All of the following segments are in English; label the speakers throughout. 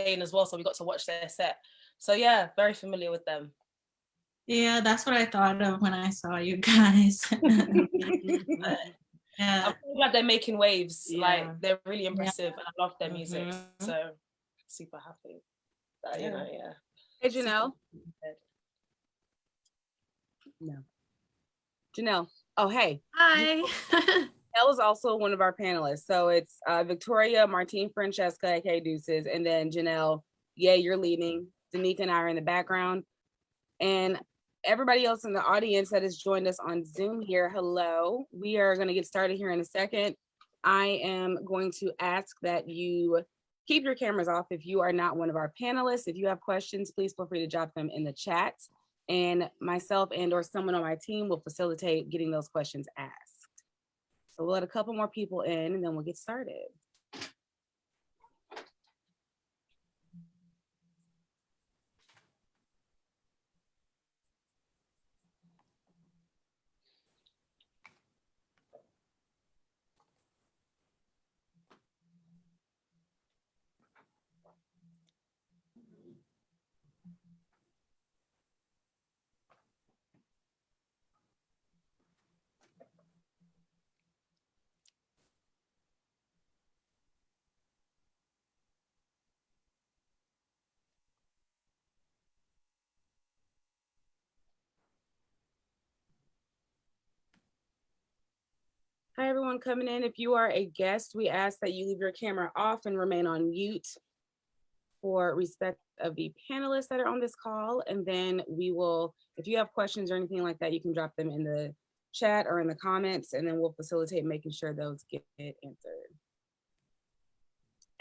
Speaker 1: playing as well, so we got to watch their set. So yeah, very familiar with them.
Speaker 2: Yeah, that's what I thought of when I saw you guys. But, yeah,
Speaker 1: I'm so glad they're making waves.
Speaker 3: Yeah.
Speaker 1: Like, they're really impressive, and I love their music. So super happy that, you know, yeah.
Speaker 3: Hey, Jennale. No. Jennale. Oh, hey.
Speaker 4: Hi.
Speaker 3: Jennale is also one of our panelists. So it's Victoria, Martine, Francesca, aka Deuxes, and then Jennale. Yeah, you're leading. Danica and I are in the background. And everybody else in the audience that has joined us on Zoom here, hello. We are going to get started here in a second. I am going to ask that you keep your cameras off if you are not one of our panelists. If you have questions, please feel free to drop them in the chat. And myself and or someone on my team will facilitate getting those questions asked. So we'll let a couple more people in and then we'll get started. Hi, everyone coming in. If you are a guest, we ask that you leave your camera off and remain on mute for respect of the panelists that are on this call. And then we will, if you have questions or anything like that, you can drop them in the chat or in the comments, and then we'll facilitate making sure those get answered.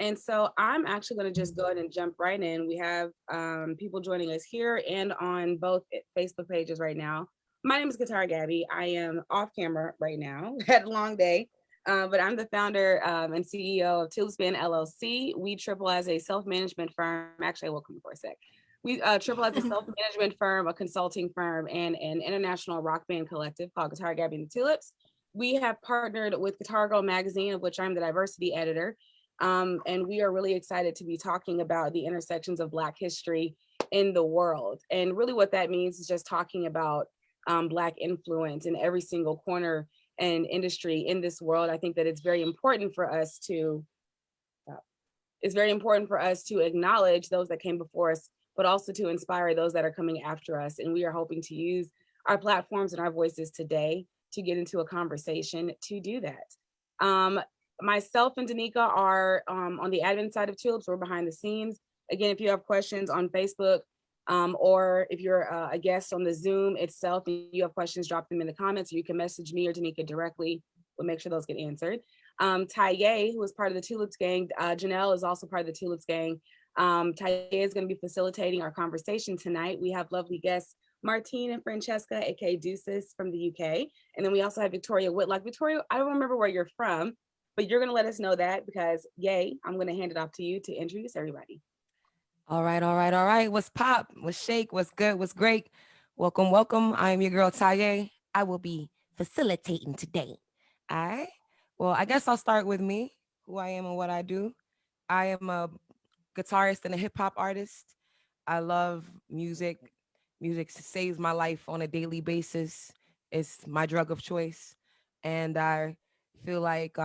Speaker 3: And so I'm actually going to just go ahead and jump right in. We have people joining us here and on both Facebook pages right now. My name is Guitar Gabby. I am off camera right now. Had a long day, but I'm the founder and CEO of TxLips Band LLC. We triple as a self-management firm. Actually, I will come for a sec. We triple as a self-management firm, a consulting firm, and an international rock band collective called Guitar Gabby The TxLips. We have partnered with Guitar Girl magazine, of which I'm the diversity editor. And we are really excited to be talking about the intersections of Black history in the world. And really what that means is just talking about Black influence in every single corner and industry in this world. I think that it's very important for us to acknowledge those that came before us, but also to inspire those that are coming after us. And we are hoping to use our platforms and our voices today to get into a conversation to do that. Myself and Danica are on the admin side of TxLips. We're behind the scenes. Again, if you have questions on Facebook or if you're a guest on the Zoom itself and you have questions, drop them in the comments. Or you can message me or Danica directly. We'll make sure those get answered. Taye, who is part of the TxLips Gang, Jennale is also part of the TxLips Gang. Taye is going to be facilitating our conversation tonight. We have lovely guests, Martine and Francesca, aka Deuxes from the UK. And then we also have Victoria Whitlock. Victoria, I don't remember where you're from, but you're going to let us know that because, yay, I'm going to hand it off to you to introduce everybody.
Speaker 5: All right. What's pop? What's shake? What's good? What's great? Welcome. I am your girl, Taye. I will be facilitating today. All right. Well, I guess I'll start with me, who I am and what I do. I am a guitarist and a hip hop artist. I love music. Music saves my life on a daily basis. It's my drug of choice. And I feel like,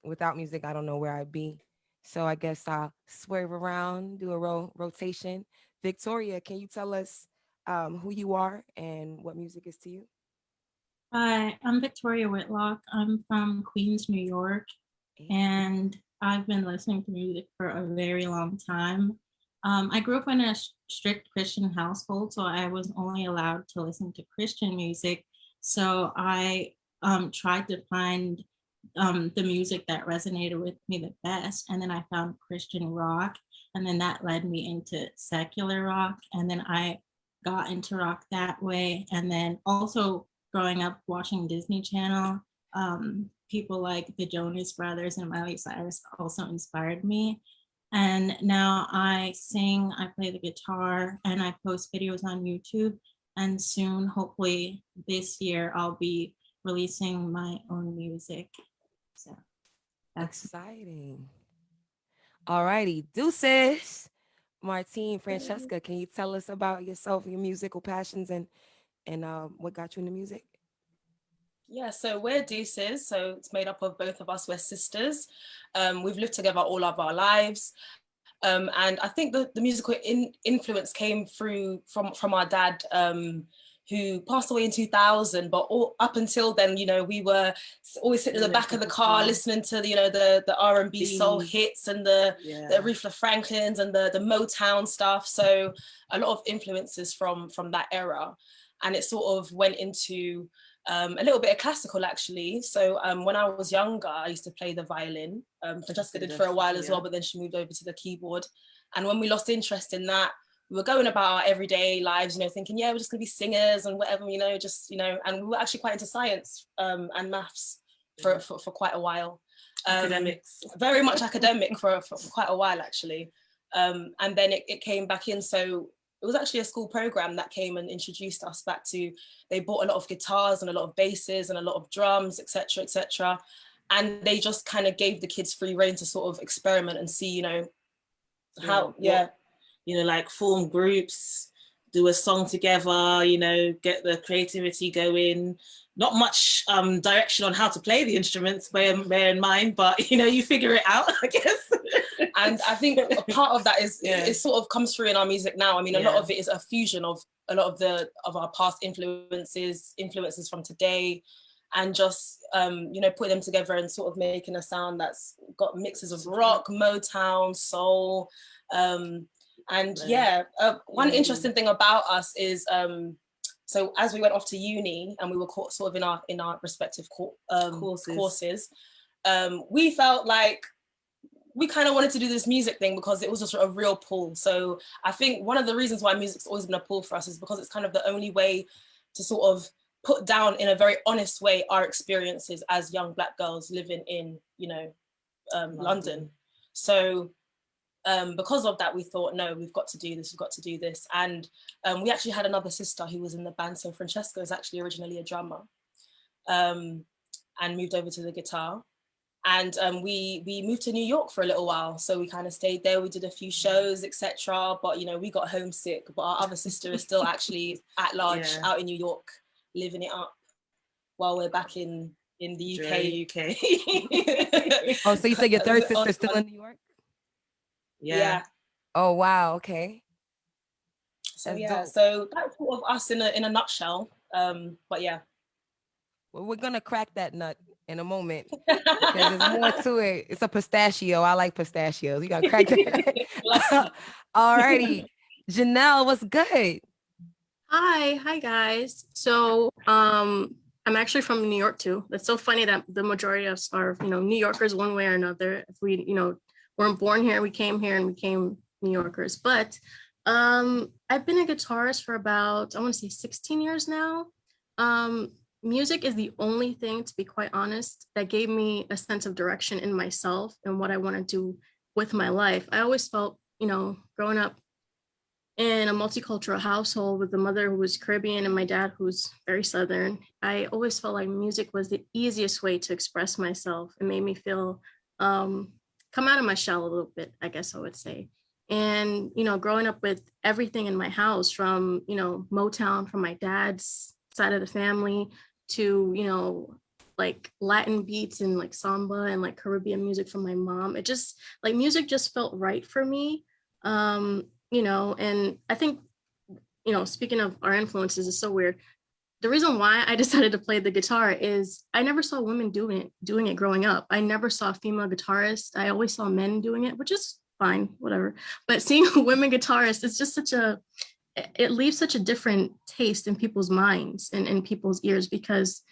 Speaker 5: without music, I don't know where I'd be. So I guess I'll swerve around, do a rotation. Victoria, can you tell us who you are and what music is to you?
Speaker 2: Hi, I'm Victoria Whitlock. I'm from Queens, New York, and I've been listening to music for a very long time. I grew up in a strict Christian household, so I was only allowed to listen to Christian music. So I tried to find the music that resonated with me the best. And then I found Christian rock, and then that led me into secular rock. And then I got into rock that way. And then also growing up watching Disney Channel, people like the Jonas Brothers and Miley Cyrus also inspired me. And now I sing, I play the guitar, and I post videos on YouTube. And soon, hopefully this year, I'll be releasing my own music. So that's
Speaker 5: exciting. All righty, Deuxes. Martine, Francesca, can you tell us about yourself, your musical passions, and what got you into music?
Speaker 1: Yeah, so we're Deuxes, so it's made up of both of us. We're sisters. We've lived together all of our lives. And I think the musical influence came through from our dad, who passed away in 2000, but up until then, you know, we were always sitting in the back of the car listening to the R&B soul hits and the Aretha Franklins and the Motown stuff. So a lot of influences from that era, and it sort of went into a little bit of classical actually. So when I was younger, I used to play the violin. Francesca did for a while as well, but then she moved over to the keyboard. And when we lost interest in that, we were going about our everyday lives, you know, thinking, yeah, we're just gonna be singers and whatever, you know, just, you know, and we were actually quite into science and maths for quite a while.
Speaker 4: Academics.
Speaker 1: Very much academic for quite a while actually. And then it came back in. So it was actually a school program that came and introduced us back to, they bought a lot of guitars and a lot of basses and a lot of drums, etc., etc. And they just kind of gave the kids free rein to sort of experiment and see, you know, how,
Speaker 4: you know, like form groups, do a song together, you know, get the creativity going. Not much direction on how to play the instruments, bear in mind, but you know, you figure it out, I guess.
Speaker 1: And I think a part of that is it sort of comes through in our music now. I mean, a lot of it is a fusion of a lot of our past influences from today, and just you know, putting them together and sort of making a sound that's got mixes of rock, Motown, soul. And one interesting thing about us is so as we went off to uni and we were sort of in our respective courses, we felt like we kind of wanted to do this music thing because it was just a real pull. So I think one of the reasons why music's always been a pull for us is because it's kind of the only way to sort of put down in a very honest way our experiences as young Black girls living in, you know, London. So because of that, we thought, no, we've got to do this. And we actually had another sister who was in the band. So Francesca is actually originally a drummer, and moved over to the guitar. And we moved to New York for a little while. So we kind of stayed there. We did a few shows, etc. But, you know, we got homesick. But our other sister is still actually at large out in New York, living it up while we're back in the UK.
Speaker 5: Oh, so you said your third sister's still in New York?
Speaker 1: Yeah.
Speaker 5: Oh, wow. Okay.
Speaker 1: So so that's sort of us in a nutshell. But yeah.
Speaker 5: Well, we're gonna crack that nut in a moment because there's more to it. It's a pistachio. I like pistachios. You gotta crack that. All righty. Jennale, what's good?
Speaker 6: Hi guys. So I'm actually from New York too. It's so funny that the majority of us are, you know, New Yorkers one way or another. If we, you know, weren't born here, we came here and became New Yorkers. But I've been a guitarist for about, I want to say 16 years now. Music is the only thing, to be quite honest, that gave me a sense of direction in myself and what I want to do with my life. I always felt, you know, growing up in a multicultural household with a mother who was Caribbean and my dad who's very Southern, I always felt like music was the easiest way to express myself. It made me feel, come out of my shell a little bit, I guess I would say. And, you know, growing up with everything in my house from, you know, Motown from my dad's side of the family to, you know, like Latin beats and like samba and like Caribbean music from my mom. It just, like, music just felt right for me. You know, and I think, you know, speaking of our influences, it's so weird. The reason why I decided to play the guitar is I never saw women doing it growing up. I never saw female guitarists. I always saw men doing it, which is fine, whatever. But seeing women guitarists, it's just it leaves such a different taste in people's minds and in people's ears, because,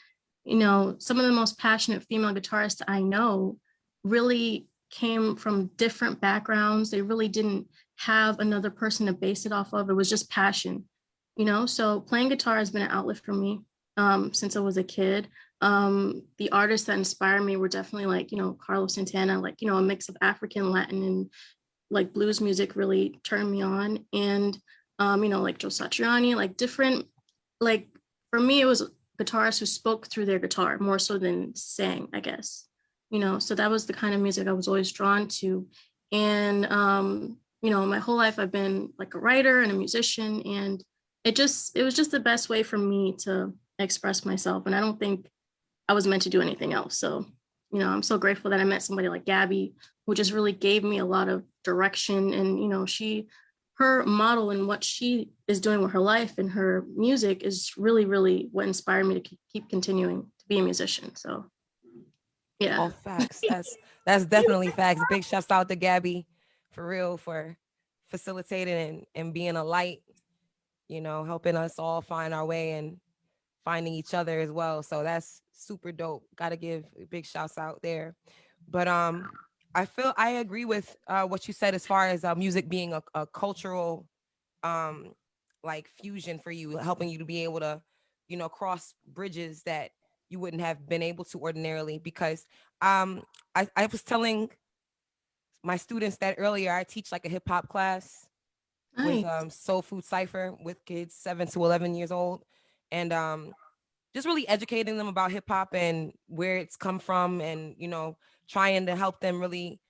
Speaker 6: you know, some of the most passionate female guitarists I know really came from different backgrounds. They really didn't have another person to base it off of. It was just passion, you know? So playing guitar has been an outlet for me since I was a kid. The artists that inspire me were definitely like, you know, Carlos Santana, like, you know, a mix of African, Latin, and like blues music really turned me on. And, you know, like Joe Satriani, like different, like for me, it was guitarists who spoke through their guitar more so than sang, I guess, you know? So that was the kind of music I was always drawn to. And, you know, my whole life I've been like a writer and a musician, and it was just the best way for me to express myself. And I don't think I was meant to do anything else. So, you know, I'm so grateful that I met somebody like Gabby, who just really gave me a lot of direction. And, you know, her model and what she is doing with her life and her music is really, really what inspired me to keep continuing to be a musician. So, yeah.
Speaker 5: All facts. That's definitely facts. Big shouts out to Gabby, for real, for facilitating and being a light, you know, helping us all find our way and finding each other as well. So that's super dope. Got to give big shouts out there. But I agree with what you said as far as music being a cultural like fusion for you, helping you to be able to, you know, cross bridges that you wouldn't have been able to ordinarily. Because I was telling my students that earlier, I teach like a hip hop class with Soul Food Cypher with kids 7 to 11 years old, and just really educating them about hip hop and where it's come from, and, you know, trying to help them really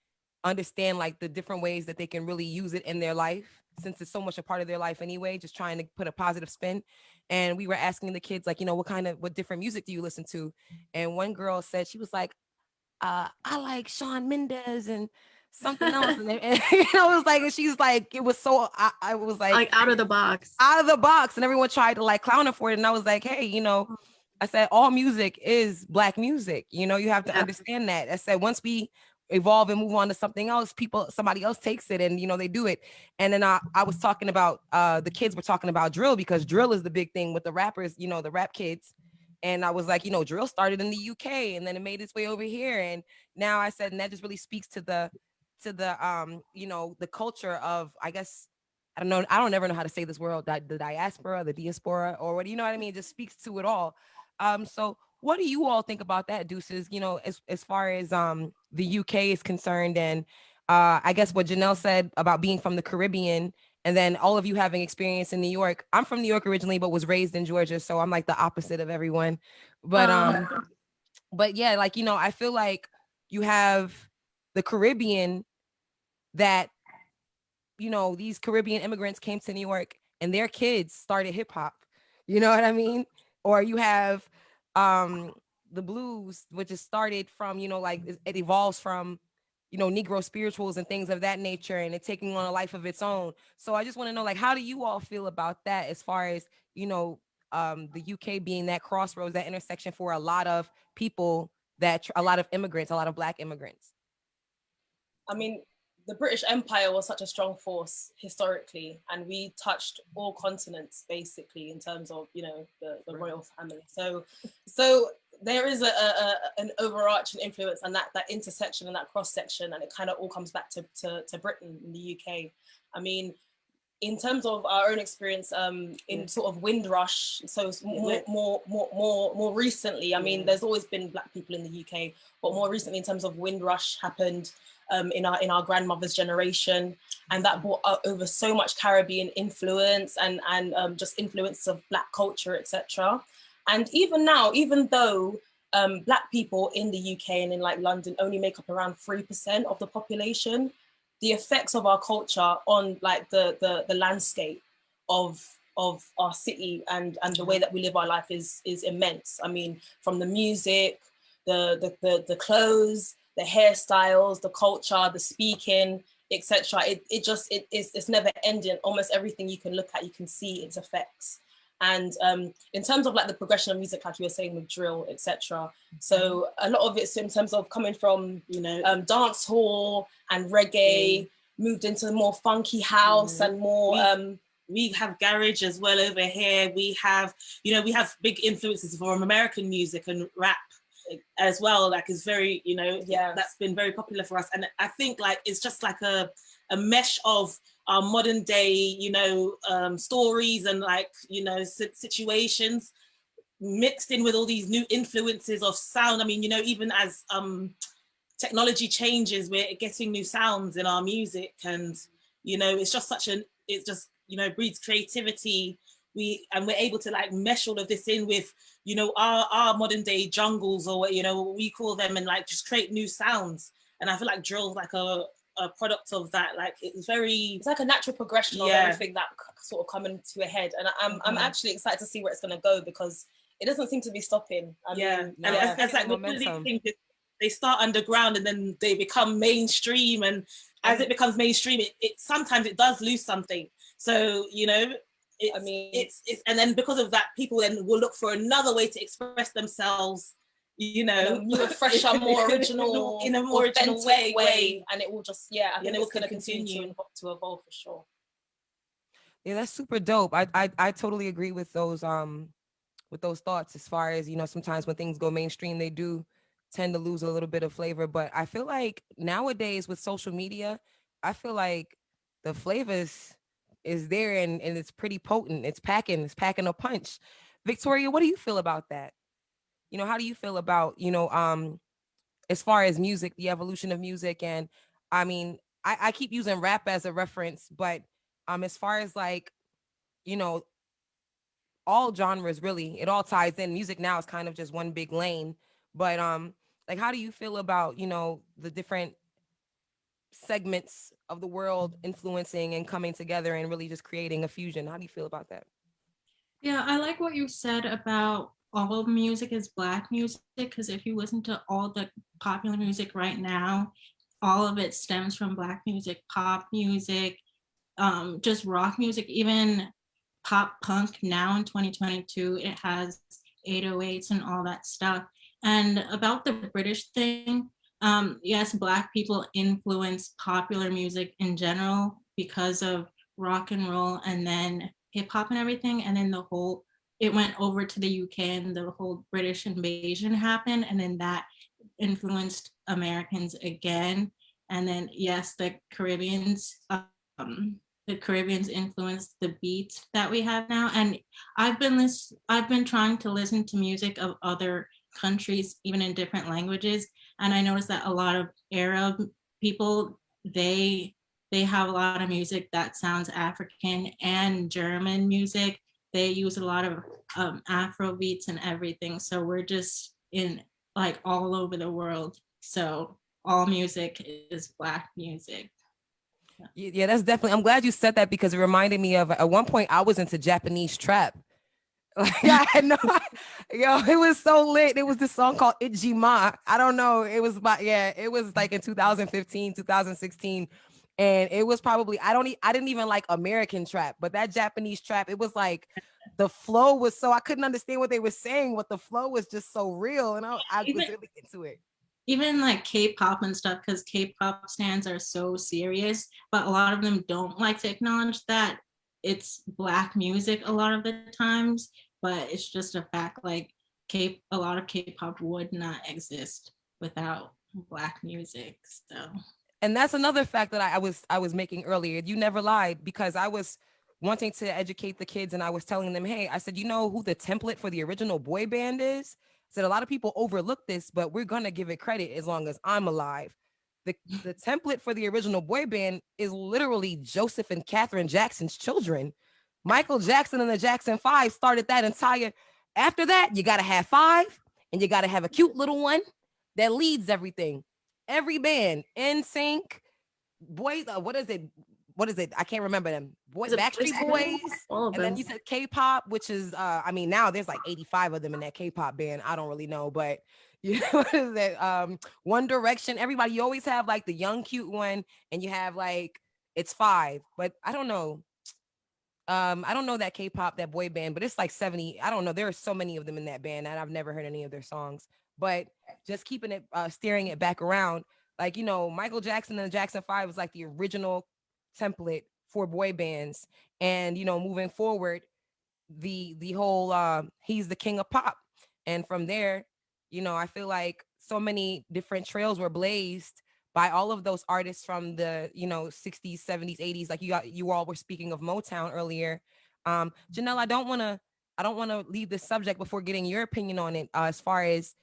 Speaker 5: understand like the different ways that they can really use it in their life, since it's so much a part of their life anyway, just trying to put a positive spin. And we were asking the kids, like, you know, what different music do you listen to? And one girl said, she was like, I like Shawn Mendes and something else. And you know, it was like, she's like, it was so, I was like
Speaker 6: out of the box.
Speaker 5: And everyone tried to like clown her for it. And I was like, hey, you know, I said, all music is Black music. You know, you have to understand that. I said, once we evolve and move on to something else, somebody else takes it and, you know, they do it. And then I was talking about, the kids were talking about drill, because drill is the big thing with the rappers, you know, the rap kids. And I was like, you know, drill started in the UK and then it made its way over here. And now I said, and that just really speaks to the, you know, the culture of, I guess, I don't know, I don't ever know how to say this word, the diaspora, or what, you know what I mean? It just speaks to it all. So what do you all think about that, Deuces? You know, as far as the UK is concerned, and I guess what Jennale said about being from the Caribbean, and then all of you having experience in New York. I'm from New York originally, but was raised in Georgia, so I'm like the opposite of everyone. But yeah, like, you know, I feel like you have the Caribbean that, you know, these Caribbean immigrants came to New York and their kids started hip hop. You know what I mean? Or you have the blues, which is started from, you know, like it evolves from, you know, Negro spirituals and things of that nature, and it taking on a life of its own. So I just want to know, like, how do you all feel about that, as far as, you know, the UK being that crossroads, that intersection for a lot of people, a lot of immigrants, a lot of Black immigrants?
Speaker 1: I mean, the British Empire was such a strong force historically, and we touched all continents basically in terms of, you know, the royal family. So there is an overarching influence, and that intersection and that cross section, and it kind of all comes back to Britain and the UK. I mean, in terms of our own experience in sort of Windrush, so more recently, I mean, there's always been Black people in the UK, but more recently in terms of Windrush happened in our grandmother's generation, and that brought over so much Caribbean influence and just influences of Black culture, etc. And even now, even though Black people in the UK and in like London only make up around 3% of the population, the effects of our culture on like the landscape of our city and the way that we live our life is immense. I mean, from the music, the clothes, the hairstyles, the culture, the speaking, etc. It's never ending. Almost everything you can look at, you can see its effects. And in terms of like the progression of music, like you were saying with drill, etc. So a lot of it's in terms of coming from, you know, dance hall and reggae, moved into more funky house and more.
Speaker 4: We have garage as well over here. We have, you know, we have big influences from American music and rap as well. Like is very, you know, that's been very popular for us. And I think like it's just like a mesh of our modern day, you know, stories and like, you know, situations mixed in with all these new influences of sound. I mean, you know, even as technology changes, we're getting new sounds in our music, and, you know, it's just it just, you know, breeds creativity. We're able to like mesh all of this in with, you know, our modern day jungles, or, you know, what we call them, and like just create new sounds. And I feel like drill's like a product of that. Like it's
Speaker 1: like a natural progression of everything that sort of coming to a head. And I'm actually excited to see where it's going to go, because it doesn't seem to be stopping. I mean,
Speaker 4: it's like with these things, they start underground and then they become mainstream, and as it becomes mainstream, it sometimes it does lose something. So, you know, it's and then because of that, people then will look for another way to express themselves, you know,
Speaker 1: newer, fresher, more original,
Speaker 4: in a more original way,
Speaker 1: and it will just I think it's going to continue to evolve for sure.
Speaker 5: Yeah, that's super dope. I totally agree with those thoughts, as far as, you know, sometimes when things go mainstream, they do tend to lose a little bit of flavor. But I feel like nowadays with social media, I feel like the flavors is there, and it's pretty potent. It's packing a punch. Victoria, what do you feel about that? You know, how do you feel about, you know, as far as music, the evolution of music? And I mean, I keep using rap as a reference, but as far as, like, you know, all genres, really, it all ties in. Music now is kind of just one big lane. But like, how do you feel about, you know, the different segments of the world influencing and coming together and really just creating a fusion? How do you feel about that?
Speaker 2: Yeah, I like what you said about all music is Black music, because if you listen to all the popular music right now, all of it stems from Black music, pop music, just rock music, even pop punk now in 2022, it has 808s and all that stuff. And about the British thing, yes, Black people influence popular music in general because of rock and roll and then hip hop and everything. And then it went over to the UK and the whole British invasion happened. And then that influenced Americans again. And then, yes, the Caribbeans influenced the beats that we have now. And I've been trying to listen to music of other countries, even in different languages. And I noticed that a lot of Arab people, they have a lot of music that sounds African, and German music. They use a lot of Afro beats and everything. So we're just in like all over the world. So all music is Black music.
Speaker 5: Yeah, that's definitely, I'm glad you said that, because it reminded me of, at one point I was into Japanese trap. Like, I had no, yo, it was so lit. It was this song called Ijima. I don't know. It was it was like in 2015, 2016. And it was probably, I didn't even like American trap, but that Japanese trap, it was like, the flow was so, I couldn't understand what they were saying, but the flow was just so real. And I was really into it.
Speaker 2: Even like K-pop and stuff, because K-pop stands are so serious, but a lot of them don't like to acknowledge that it's Black music a lot of the times, but it's just a fact. Like a lot of K-pop would not exist without Black music. So,
Speaker 5: and that's another fact that I was making earlier. You never lied, because I was wanting to educate the kids, and I was telling them, hey, I said, you know who the template for the original boy band is? I said, a lot of people overlook this, but we're gonna give it credit as long as I'm alive. The template for the original boy band is literally Joseph and Catherine Jackson's children. Michael Jackson and the Jackson 5 started that entire. After that, you gotta have 5, and you gotta have a cute little one that leads everything. Every band, NSYNC, boys, what is it? I can't remember them. Backstreet Boys, and then you said K-pop, which is, I mean, now there's like 85 of them in that K-pop band. I don't really know, but you know, what is that? One Direction. Everybody, you always have like the young, cute one, and you have like, it's 5, but I don't know. I don't know that K-pop, that boy band, but it's like 70. I don't know. There are so many of them in that band, and I've never heard any of their songs. But just keeping it, steering it back around, like, you know, Michael Jackson and the Jackson 5 was like the original template for boy bands. And, you know, moving forward, the whole he's the king of pop. And from there, you know, I feel like so many different trails were blazed by all of those artists from the, you know, 60s, 70s, 80s. Like you all were speaking of Motown earlier. Jennale, I don't want to leave this subject before getting your opinion on it, as far as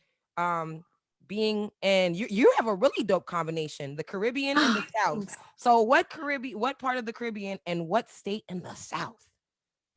Speaker 5: being, and you have a really dope combination, the Caribbean and the South. So what part of the Caribbean and what state in the South?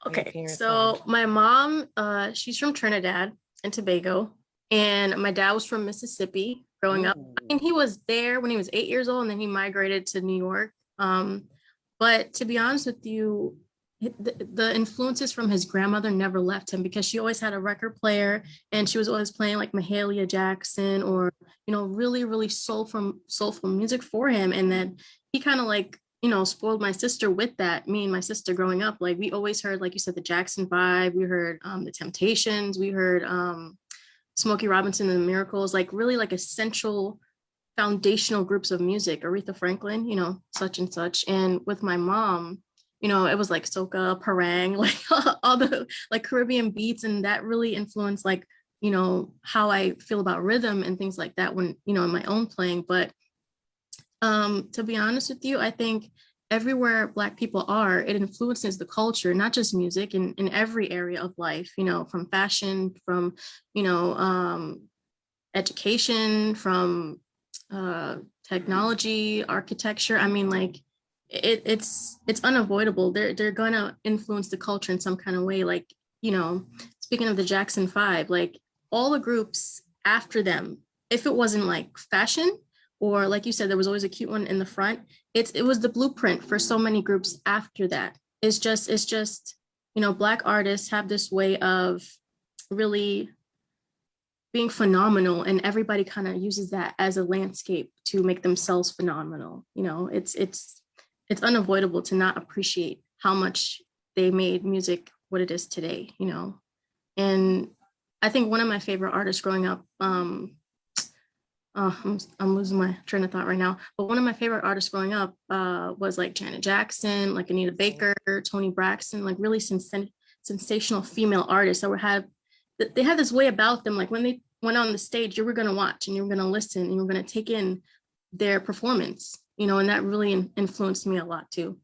Speaker 6: Okay, so my mom, she's from Trinidad and Tobago, and my dad was from Mississippi. growing up. I mean, he was there when he was 8 years old, and then he migrated to New York. But to be honest with you, the influences from his grandmother never left him, because she always had a record player, and she was always playing like Mahalia Jackson, or, you know, really, really soulful music for him. And then he kind of like, you know, spoiled my sister with that. Me and my sister growing up, like we always heard, like you said, the Jackson 5, we heard the Temptations, we heard Smokey Robinson and the Miracles, like really like essential foundational groups of music, Aretha Franklin, you know, such and such. And with my mom, you know, it was like soca, parang, like all the like Caribbean beats, and that really influenced like, you know, how I feel about rhythm and things like that when, you know, in my own playing. But to be honest with you, I think everywhere Black people are, it influences the culture, not just music, in every area of life, you know, from fashion, from, you know, education, from technology, architecture. I mean, like it's unavoidable. They're gonna influence the culture in some kind of way. Like, you know, speaking of the Jackson 5, like all the groups after them, if it wasn't like fashion, or like you said, there was always a cute one in the front, it was the blueprint for so many groups after that. It's just, you know, Black artists have this way of really being phenomenal, and everybody kind of uses that as a landscape to make themselves phenomenal. You know, it's unavoidable to not appreciate how much they made music what it is today, you know. And I think one of my favorite artists growing up, I'm losing my train of thought right now, but one of my favorite artists growing up was like Janet Jackson, like Anita Baker, Toni Braxton, like really sensational female artists that they had this way about them. Like when they went on the stage, you were going to watch and you were going to listen and you were going to take in their performance, you know, and that really influenced me a lot too.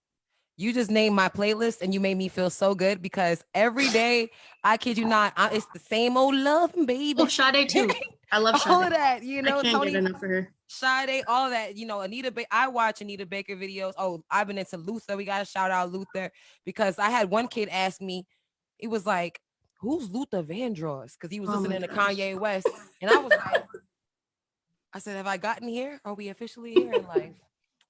Speaker 5: You just named my playlist and you made me feel so good, because every day, I kid you not, it's the same old love, baby.
Speaker 6: Oh, Sade too. I love Sade.
Speaker 5: All of that, you know,
Speaker 6: I can't
Speaker 5: Tony,
Speaker 6: get enough of her.
Speaker 5: Sade, all that, you know, I watch Anita Baker videos. Oh, I've been into Luther. We got to shout out Luther, because I had one kid ask me, he was like, who's Luther Vandross? Because he was listening to Kanye West. And I was like, I said, have I gotten here? Are we officially here in life?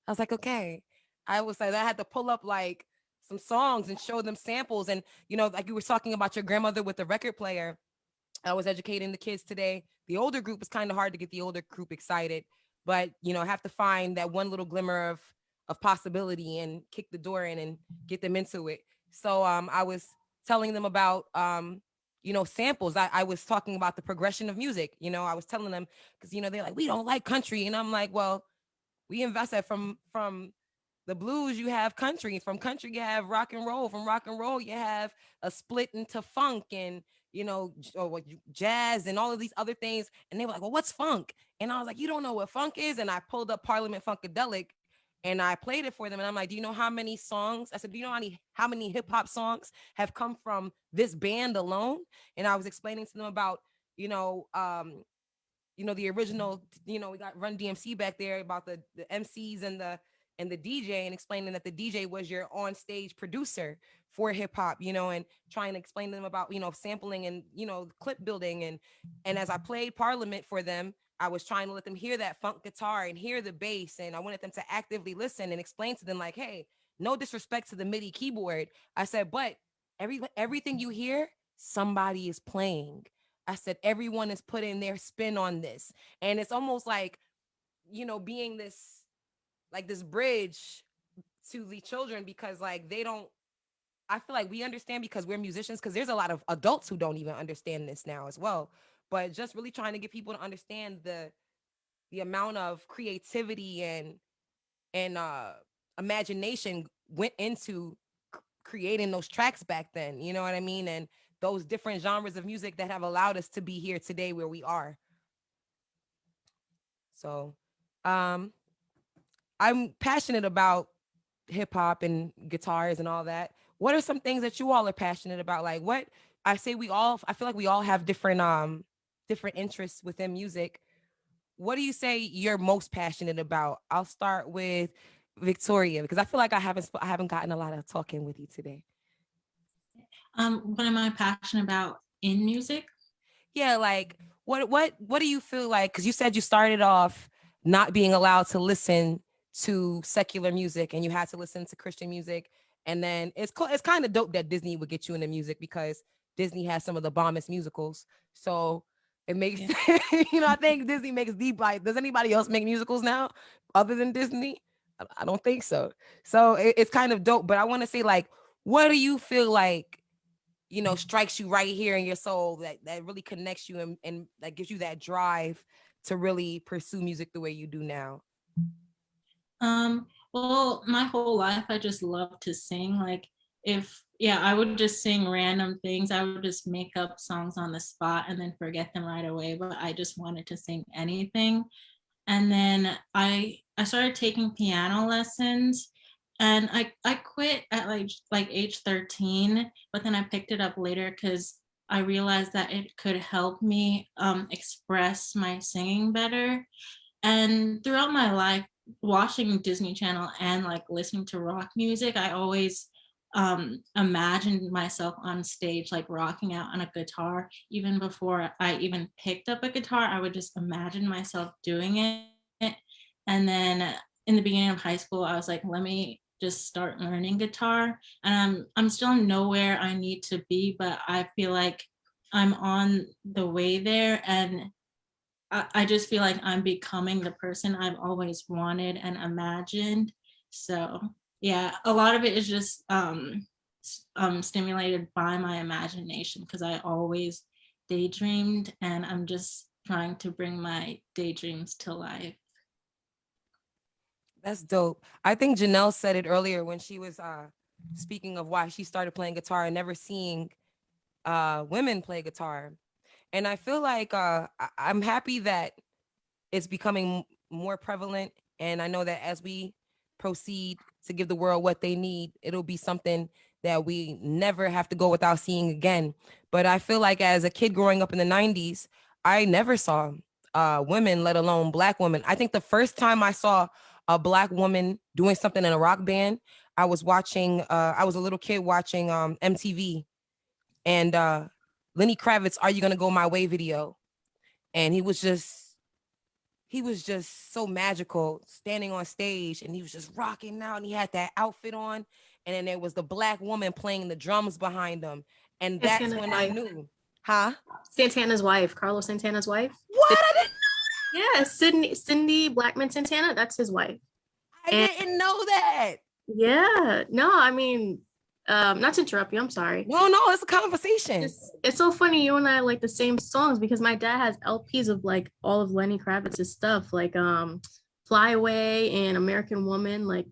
Speaker 5: I was like, okay. I was like, I had to pull up like some songs and show them samples. And, you know, like you were talking about your grandmother with the record player. I was educating the kids today. The older group was kind of hard to get the older group excited, but, you know, I have to find that one little glimmer of possibility and kick the door in and get them into it. So I was telling them about, you know, samples. I was talking about the progression of music. You know, I was telling them, because, you know, they're like, we don't like country. And I'm like, well, we invest that from the blues, you have country. From country, you have rock and roll. From rock and roll, you have a split into funk and, you know, jazz and all of these other things. And they were like, well, what's funk? And I was like, you don't know what funk is? And I pulled up Parliament Funkadelic and I played it for them. And I'm like, do you know how many songs? I said, do you know how many hip hop songs have come from this band alone? And I was explaining to them about, you know, the original, you know, we got Run DMC back there about the MCs and the DJ, and explaining that the DJ was your on stage producer for hip hop, you know, and trying to explain to them about, you know, sampling and, you know, clip building. And as I played Parliament for them, I was trying to let them hear that funk guitar and hear the bass. And I wanted them to actively listen and explain to them like, hey, no disrespect to the MIDI keyboard. I said, but everything you hear, somebody is playing. I said, everyone is putting their spin on this. And it's almost like, you know, being this bridge to the children, because like I feel like we understand because we're musicians, because there's a lot of adults who don't even understand this now as well. But just really trying to get people to understand the amount of creativity and imagination went into creating those tracks back then, you know what I mean? And those different genres of music that have allowed us to be here today where we are. So I'm passionate about hip hop and guitars and all that. What are some things that you all are passionate about? Like I feel like we all have different interests within music. What do you say you're most passionate about? I'll start with Victoria, because I feel like I haven't gotten a lot of talking with you today.
Speaker 2: What am I passionate about in music?
Speaker 5: Yeah, like what do you feel like? Because you said you started off not being allowed to listen to secular music and you had to listen to Christian music. And then it's kind of dope that Disney would get you into music because Disney has some of the bombest musicals. So it makes, I think Disney makes deep, like, does anybody else make musicals now other than Disney? I don't think so. So it's kind of dope. But I want to say, like, what do you feel like, strikes you right here in your soul that really connects you and that gives you that drive to really pursue music the way you do now?
Speaker 2: Well, my whole life I just love to sing. Like I would just sing random things. I would just make up songs on the spot and then forget them right away, but I just wanted to sing anything. And then I started taking piano lessons, and I quit at like age 13, but then I picked it up later because I realized that it could help me express my singing better. And throughout my life, watching Disney Channel and like listening to rock music, I always imagined myself on stage like rocking out on a guitar. Even before I even picked up a guitar, I would just imagine myself doing it. And then in the beginning of high school, I was like, let me just start learning guitar. And I'm still nowhere I need to be, but I feel like I'm on the way there, and I just feel like I'm becoming the person I've always wanted and imagined. So yeah, a lot of it is just stimulated by my imagination because I always daydreamed, and I'm just trying to bring my daydreams to life.
Speaker 5: That's dope. I think Jennale said it earlier when she was speaking of why she started playing guitar and never seeing women play guitar. And I feel like I'm happy that it's becoming more prevalent. And I know that as we proceed to give the world what they need, it'll be something that we never have to go without seeing again. But I feel like as a kid growing up in the 90s, I never saw women, let alone Black women. I think the first time I saw a Black woman doing something in a rock band, I was a little kid watching MTV, and Lenny Kravitz, "Are You Gonna Go My Way" video. And he was just so magical standing on stage, and he was just rocking out, and he had that outfit on, and then there was the Black woman playing the drums behind him. And that's
Speaker 6: Santana's
Speaker 5: when
Speaker 6: wife.
Speaker 5: I knew. Huh?
Speaker 6: Santana's wife, Carlos Santana's wife.
Speaker 5: What? I didn't
Speaker 6: Yeah, Cindy Blackman Santana, that's his wife.
Speaker 5: I didn't know that.
Speaker 6: Yeah, no, I mean, not to interrupt you, I'm sorry.
Speaker 5: No, it's a conversation.
Speaker 6: It's so funny you and I like the same songs because my dad has LPs of like all of Lenny Kravitz's stuff, like Fly Away and American Woman, like,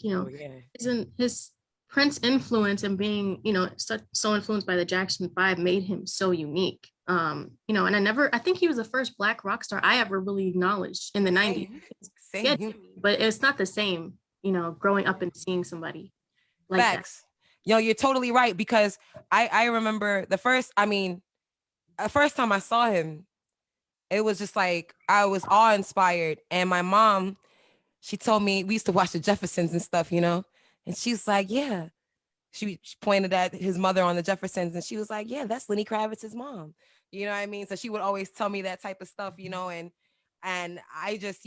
Speaker 6: his Prince influence and being, so influenced by the Jackson 5 made him so unique. And I think he was the first Black rock star I ever really acknowledged in the 90s.
Speaker 5: Same.
Speaker 6: Yeah, but it's not the same, growing up and seeing somebody like
Speaker 5: Facts. Yo, you're totally right, because I remember the first time I saw him, it was just like I was awe-inspired. And my mom, she told me, we used to watch the Jeffersons and stuff, and she's like, yeah. She pointed at his mother on the Jeffersons, and she was like, yeah, that's Lenny Kravitz's mom. You know what I mean? So she would always tell me that type of stuff, and I just,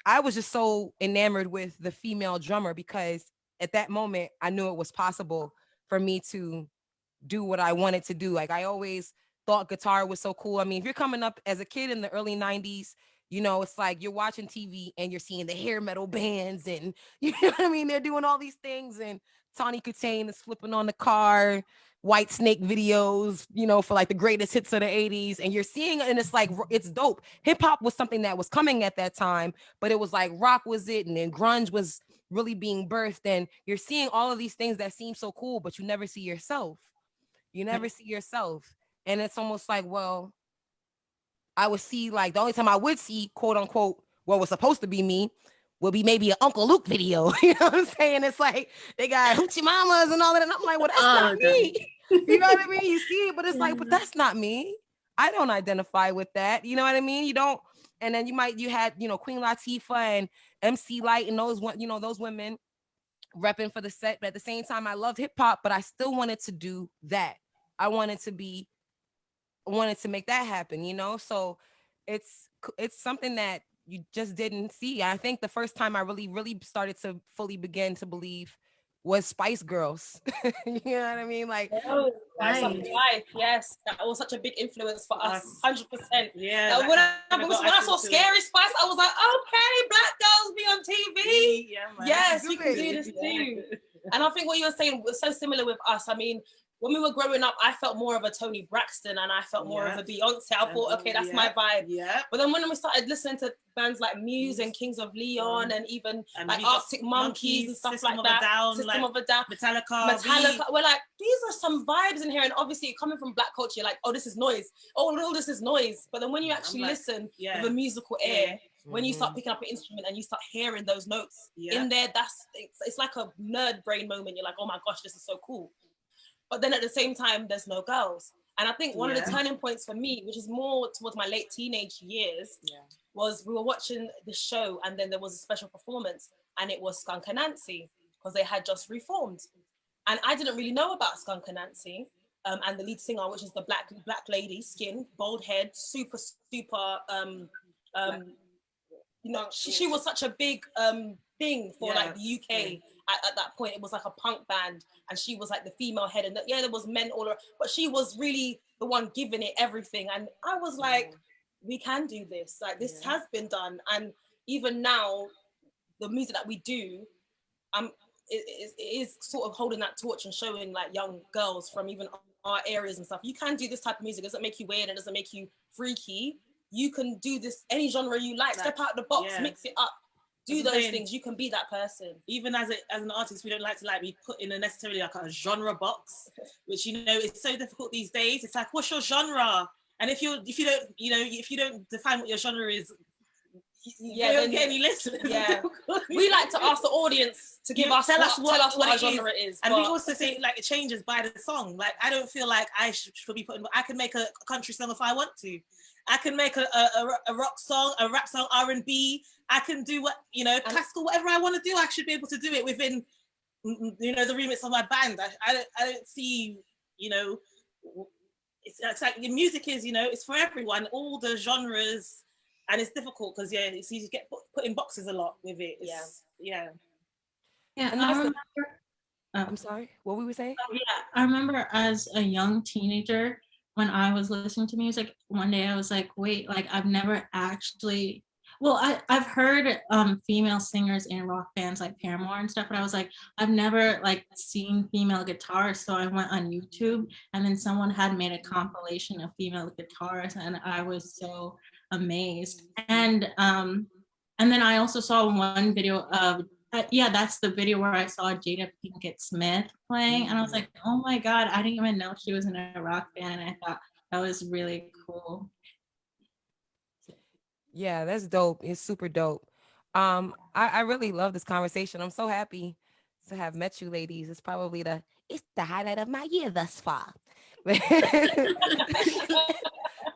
Speaker 5: I was just so enamored with the female drummer, because at that moment I knew it was possible for me to do what I wanted to do. Like, I always thought guitar was so cool. I mean, if you're coming up as a kid in the early 90s, it's like you're watching TV and you're seeing the hair metal bands, and you know what I mean? They're doing all these things, and Tawny Katane is flipping on the car, White Snake videos, for like the greatest hits of the 80s. And you're seeing it, and it's like, it's dope. Hip hop was something that was coming at that time, but it was like rock was it, and then grunge was really being birthed. And you're seeing all of these things that seem so cool, but you never see yourself. You never see yourself. And it's almost like, well, I would see, like, the only time I would see, quote unquote, what was supposed to be me would be maybe an Uncle Luke video. You know what I'm saying? It's like they got Hoochie Mamas and all that. And I'm like, well, that's not me. You know what I mean? You see it, but it's like, but that's not me. I don't identify with that. You know what I mean? You don't. And then you had, Queen Latifah and MC Light and those women repping for the set. But at the same time, I loved hip hop, but I still wanted to do that. I wanted to make that happen, So it's something that you just didn't see. I think the first time I really started to fully begin to believe was Spice Girls. You know what I mean? Like,
Speaker 1: Oh,
Speaker 6: Nice.
Speaker 1: Life, yes, that was such a big influence for us, 100%.
Speaker 4: Yeah.
Speaker 1: When I saw Scary Spice, I was like, okay, black girls be on TV.
Speaker 4: Yeah, man.
Speaker 1: Yes, we can do this too. And I think what you were saying was so similar with us. I mean, when we were growing up, I felt more of a Toni Braxton and I felt more of a Beyonce. I thought, okay, that's my vibe.
Speaker 4: Yeah.
Speaker 1: But then when we started listening to bands like Muse and Kings of Leon and even like Arctic Monkeys and stuff like that, System of a Down, Metallica, we're like, these are some vibes in here. And obviously coming from black culture, you're like, oh, this is noise. Oh, this is noise. But then when you actually listen with a musical ear, when you start picking up an instrument and you start hearing those notes in there, it's like a nerd brain moment. You're like, oh my gosh, this is so cool. But then at the same time, there's no girls. And I think one of the turning points for me, which is more towards my late teenage years, was we were watching the show and then there was a special performance and it was Skunk Anansie because they had just reformed. And I didn't really know about Skunk Anansie and the lead singer, which is the black lady, skin, bald head, super, you know, she was such a big thing for like the UK. At that point, it was like a punk band, and she was like the female head, and there was men all around, but she was really the one giving it everything. And I was like, we can do this. Like this has been done, and even now, the music that we do, it is sort of holding that torch and showing like young girls from even our areas and stuff. You can do this type of music. It doesn't make you weird. It doesn't make you freaky. You can do this any genre you like. Step out the box, mix it up. Do those things. You can be that person.
Speaker 4: Even as an artist, we don't like to like be put in a necessarily like a genre box, which you know it's so difficult these days. It's like, what's your genre? And if you don't define what your genre is, you don't get any listeners.
Speaker 1: Yeah, we like to ask the audience to give us tell us what our genre is.
Speaker 4: And we also say like it changes by the song. Like I don't feel like I should be putting. I can make a country song if I want to. I can make a rock song, a rap song, R&B. I can do classical, whatever I want to do. I should be able to do it within, the remix of my band. I don't see, it's like the music is, it's for everyone, all the genres, and it's difficult because it's easy to get put in boxes a lot with it. Yeah.
Speaker 2: And I remember.
Speaker 5: I'm sorry. What were we saying?
Speaker 2: I remember as a young teenager, when I was listening to music, one day I was like, wait, like I've never actually, I've heard female singers in rock bands like Paramore and stuff, but I was like, I've never like seen female guitarists. So I went on YouTube and then someone had made a compilation of female guitarists and I was so amazed. And then I also saw one video of, that's the video where I saw Jada Pinkett Smith playing, and I was like, oh my God, I didn't even know she was in a rock band, and I thought that was really cool.
Speaker 5: Yeah, that's dope. It's super dope. I really love this conversation. I'm so happy to have met you ladies. It's the highlight of my year thus far.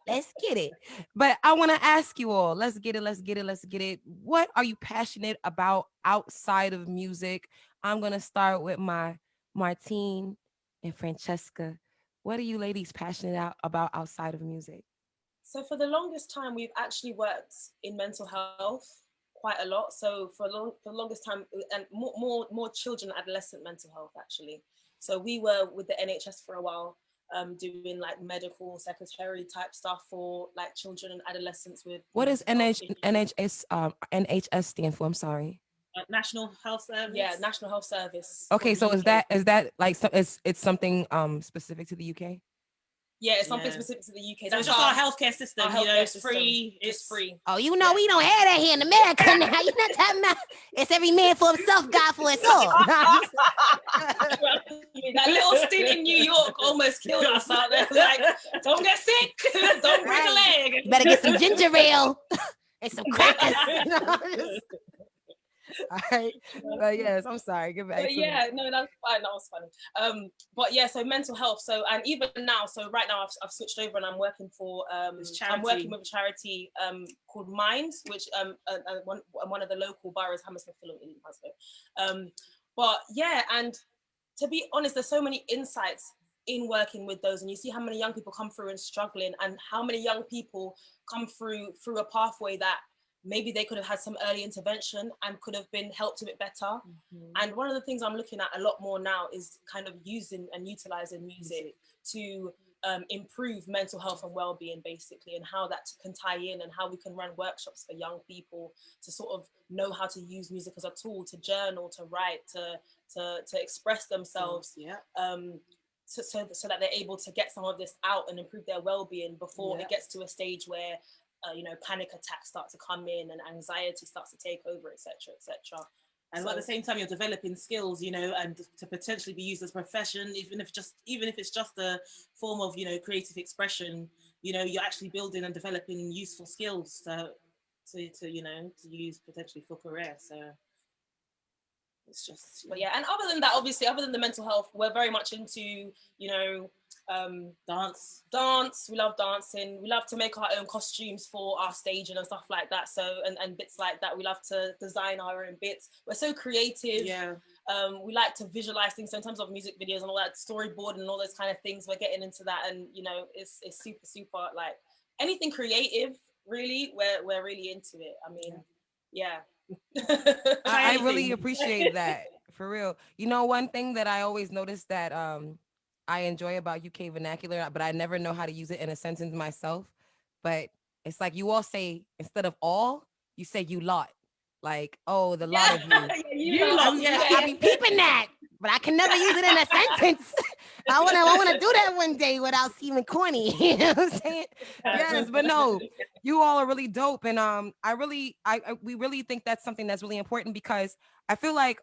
Speaker 5: Let's get it. But I want to ask you all, let's get it. What are you passionate about outside of music? I'm going to start with my Martine and Francesca. What are you ladies passionate about outside of music?
Speaker 1: So for the longest time, we've actually worked in mental health quite a lot. So for the longest time, and more children and adolescent mental health, actually. So we were with the NHS for a while, doing like medical secretary type stuff for like children and adolescents with.
Speaker 5: What does NHS stand for? I'm sorry.
Speaker 4: National Health Service.
Speaker 1: Yeah, National Health Service.
Speaker 5: Okay, so is that like it's something specific to the UK?
Speaker 1: Yeah, it's something specific to the UK.
Speaker 4: That's just our healthcare system. It's free.
Speaker 1: It's free.
Speaker 5: Oh, we don't have that here in America now. You're not talking about it's every man for himself, God for his soul.
Speaker 1: That little stint in New York almost killed us out there. Like, don't get sick. Don't break a leg.
Speaker 5: You better get some ginger ale and some crackers. All right, but yes, I'm sorry. Give back.
Speaker 1: Yeah, no, that's fine. That was funny. But yeah, so mental health. So and even now, so right now I've switched over and I'm working for I'm working with a charity called Minds, which one of the local boroughs, Hammersmith, Fulham, But yeah, and to be honest, there's so many insights in working with those, and you see how many young people come through and struggling, and how many young people come through a pathway that maybe they could have had some early intervention and could have been helped a bit better. And one of the things I'm looking at a lot more now is kind of using and utilizing music to improve mental health and well-being, basically, and how that can tie in, and how we can run workshops for young people to sort of know how to use music as a tool to journal, to write, to express themselves, so that they're able to get some of this out and improve their well-being before it gets to a stage where you know, panic attacks start to come in and anxiety starts to take over, etc., etc.
Speaker 4: And at the same time, you're developing skills, you know, and to potentially be used as a profession, even if it's just a form of, you know, creative expression, you know, you're actually building and developing useful skills to you know, to use potentially for career. So it's just,
Speaker 1: but yeah. And other than that, obviously, other than the mental health, we're very much into, you know, dance. We love dancing. We love to make our own costumes for our staging and stuff like that. So and bits like that. We love to design our own bits. We're so creative.
Speaker 4: Yeah.
Speaker 1: We like to visualize things. So in terms of music videos and all that, storyboard and all those kind of things, we're getting into that. And you know, it's super like anything creative. Really, we're really into it. I mean, yeah.
Speaker 5: I really appreciate that, for real. You know, one thing that I always notice that I enjoy about UK vernacular, but I never know how to use it in a sentence myself. But it's like you all say, instead of all, you say you lot. Like, oh, the lot of you.
Speaker 1: You lot,
Speaker 5: I be peeping that, but I can never use it in a sentence. I wanna do that one day without seeming corny. You know what I'm saying? Yes, but no, you all are really dope. And we really think that's something that's really important, because I feel like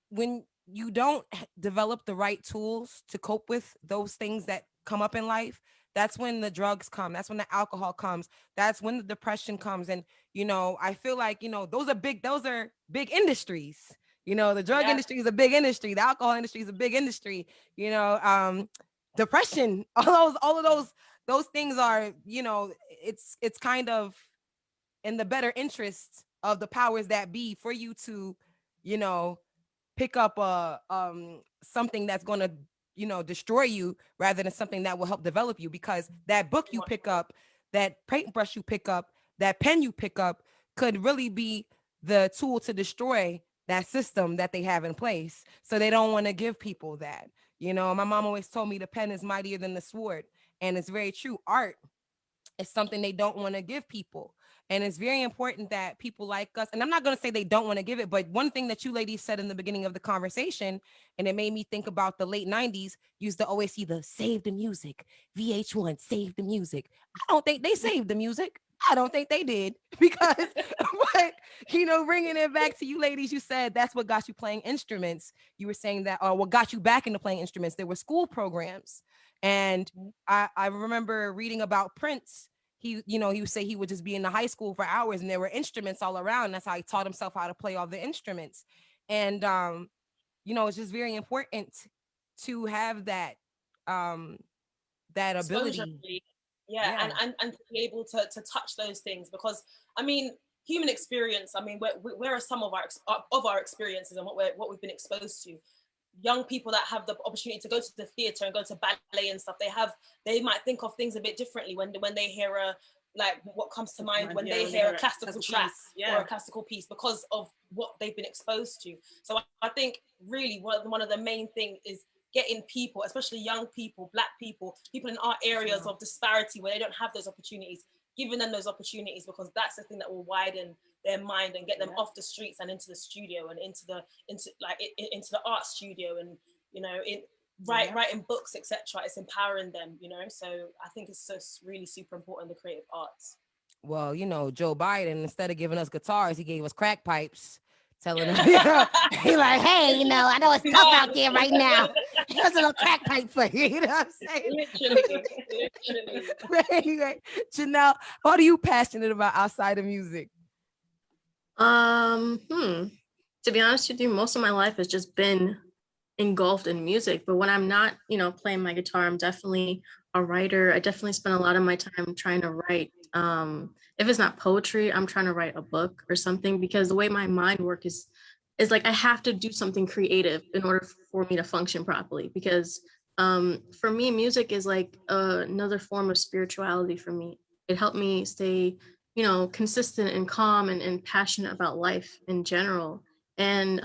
Speaker 5: when you don't develop the right tools to cope with those things that come up in life, that's when the drugs come. That's when the alcohol comes. That's when the depression comes. And, you know, I feel like, you know, those are big industries. You know, the drug industry is a big industry. The alcohol industry is a big industry. You know, depression, all of those things are, you know, it's kind of in the better interest of the powers that be for you to, you know, pick up something that's going to, you know, destroy you, rather than something that will help develop you. Because that book you pick up, that paintbrush you pick up, that pen you pick up could really be the tool to destroy that system that they have in place. So they don't want to give people that. You know, my mom always told me the pen is mightier than the sword. And it's very true. Art is something they don't want to give people. And it's very important that people like us, and I'm not going to say they don't want to give it, but one thing that you ladies said in the beginning of the conversation, and it made me think about the late 90s, used to always see the save the music, VH1, save the music. I don't think they saved the music. I don't think they did, because, but, you know, bringing it back to you ladies, you said that's what got you playing instruments. You were saying that, or what got you back into playing instruments, there were school programs. And I remember reading about Prince. He, you know, he would say he would just be in the high school for hours and there were instruments all around. That's how he taught himself how to play all the instruments. And, you know, it's just very important to have that, that ability.
Speaker 1: Yeah. And to be able to touch those things, because I mean, human experience, I mean, where are some of our experiences and what we've been exposed to? Young people that have the opportunity to go to the theater and go to ballet and stuff, they might think of things a bit differently when they hear what comes to mind when they hear a classical track or a classical piece, because of what they've been exposed to. So I think really one of the main thing is getting people, especially young people, Black people in our areas of disparity where they don't have those opportunities, giving them those opportunities, because that's the thing that will widen their mind and get them off the streets and into the studio and into the art studio, and you know, writing books, etc. It's empowering them, you know. So I think it's just really super important, the creative arts.
Speaker 5: Well, you know, Joe Biden, instead of giving us guitars, he gave us crack pipes, telling us, you know, he like, hey, you know, I know it's tough out there right now. Here's a little crack pipe for you. You know what I'm saying? Literally. Right. Jennale, what are you passionate about outside of music?
Speaker 6: To be honest with you, most of my life has just been engulfed in music. But when I'm not, you know, playing my guitar, I'm definitely a writer. I definitely spend a lot of my time trying to write. If it's not poetry, I'm trying to write a book or something, because the way my mind works is like I have to do something creative in order for me to function properly, because For me, music is like another form of spirituality for me. It helped me stay, you know, consistent and calm and passionate about life in general. And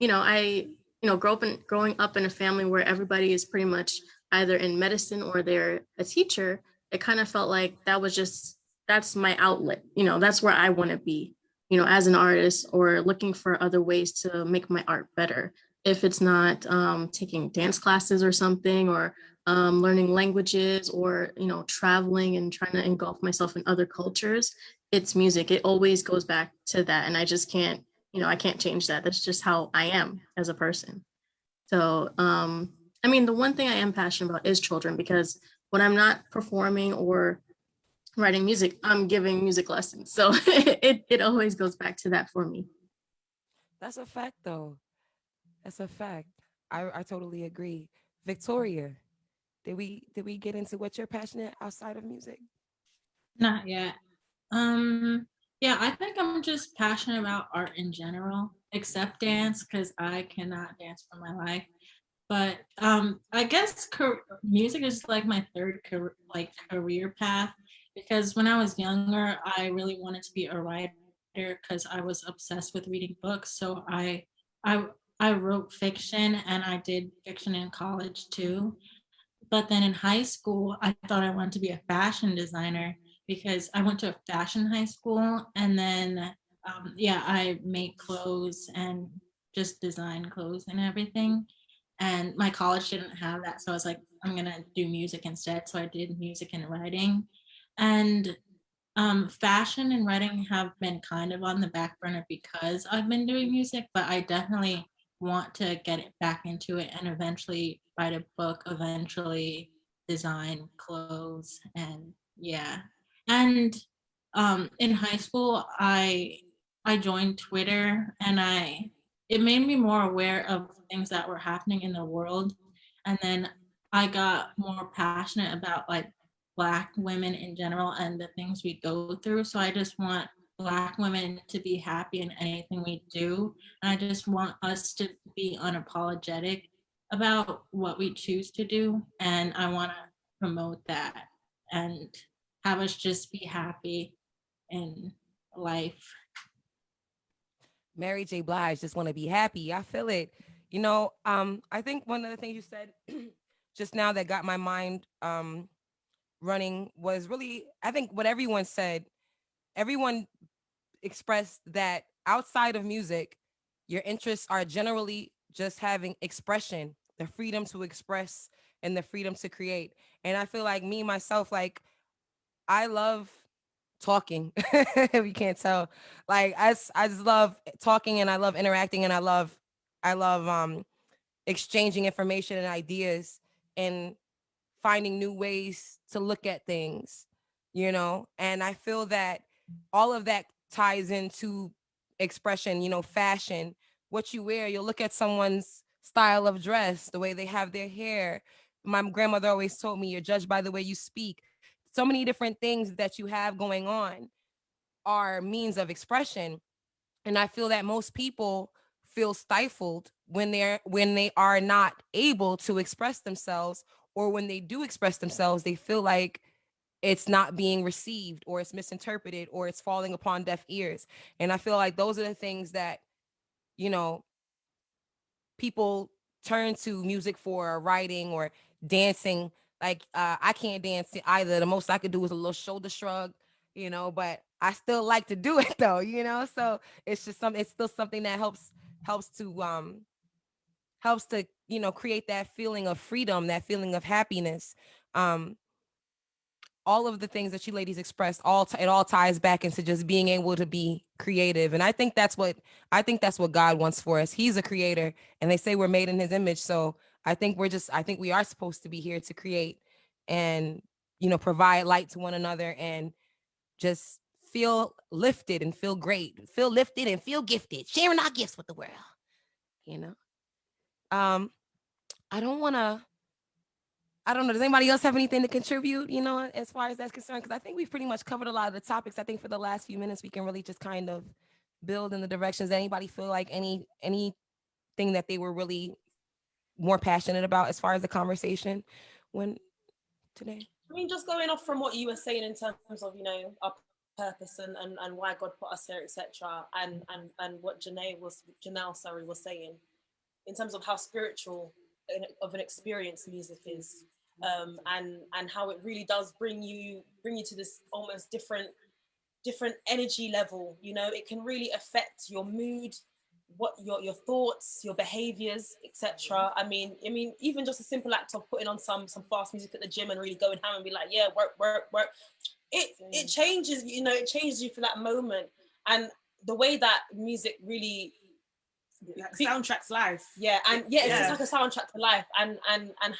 Speaker 6: you know, growing up in a family where everybody is pretty much either in medicine or they're a teacher, it kind of felt like that's my outlet. You know, that's where I want to be, you know, as an artist, or looking for other ways to make my art better. If it's not taking dance classes or something, or learning languages, or, you know, traveling and trying to engulf myself in other cultures, it's music. It always goes back to that. And I just can't, you know, I can't change that. That's just how I am as a person. So, I mean, the one thing I am passionate about is children, because when I'm not performing or writing music, I'm giving music lessons. So it always goes back to that for me.
Speaker 5: That's a fact, though. That's a fact. I totally agree. Victoria, did we get into what you're passionate outside of music?
Speaker 2: Not yet. Yeah, I think I'm just passionate about art in general, except dance, because I cannot dance for my life. But I guess music is like my third career path, because when I was younger, I really wanted to be a writer because I was obsessed with reading books. So I I wrote fiction, and I did fiction in college too. But then in high school, I thought I wanted to be a fashion designer because I went to a fashion high school, and then yeah, I make clothes and just design clothes and everything. And my college didn't have that, so I was like, I'm gonna do music instead. So I did music and writing, and fashion and writing have been kind of on the back burner because I've been doing music, but I definitely want to get it back into it and eventually write a book, eventually design clothes, and yeah. And in high school, I joined Twitter, and it made me more aware of things that were happening in the world. And then I got more passionate about like Black women in general and the things we go through. So I just want Black women to be happy in anything we do. And I just want us to be unapologetic about what we choose to do. And I want to promote that and have us just be happy in life.
Speaker 5: Mary J. Blige just want to be happy. I feel it. You know, I think one of the things you said just now that got my mind running was really, I think what everyone said, everyone expressed that outside of music, your interests are generally just having expression, the freedom to express and the freedom to create. And I feel like me, myself, like I love talking. If you can't tell, like I just love talking, and I love interacting, and I love exchanging information and ideas, and finding new ways to look at things, you know. And I feel that all of that ties into expression, you know, fashion, what you wear. You'll look at someone's style of dress, the way they have their hair. My grandmother always told me, you're judged by the way you speak. So many different things that you have going on are means of expression. And I feel that most people feel stifled when they are not able to express themselves, or when they do express themselves, they feel like it's not being received, or it's misinterpreted, or it's falling upon deaf ears. And I feel like those are the things that, you know, people turn to music for, or writing, or dancing. Like I can't dance either. The most I could do is a little shoulder shrug, you know, but I still like to do it though, you know. So it's just it's still something that helps to, you know, create that feeling of freedom, that feeling of happiness. Um all of the things that you ladies expressed, it all ties back into just being able to be creative. And I think that's what God wants for us. He's a creator, and they say we're made in his image. So I think we are supposed to be here to create, and, you know, provide light to one another, and just feel lifted and feel great, feel lifted and feel gifted, sharing our gifts with the world, you know. um I don't know. Does anybody else have anything to contribute, you know, as far as that's concerned? Because I think we've pretty much covered a lot of the topics. I think for the last few minutes, we can really just kind of build in the directions. Anybody feel like anything that they were really more passionate about as far as the conversation when today?
Speaker 1: I mean, just going off from what you were saying in terms of, you know, our purpose and why God put us here, etc., and what Jennale was saying in terms of how spiritual of an experience music is, and how it really does bring you to this almost different energy level. You know, it can really affect your mood, what your thoughts, your behaviors, etc. I mean, even just a simple act of putting on some fast music at the gym and really going ham and be like, yeah, work. It changes, you know, it changes you for that moment. And the way that music really
Speaker 4: like soundtracks life.
Speaker 1: Yeah, and yeah, it's just like a soundtrack to life, and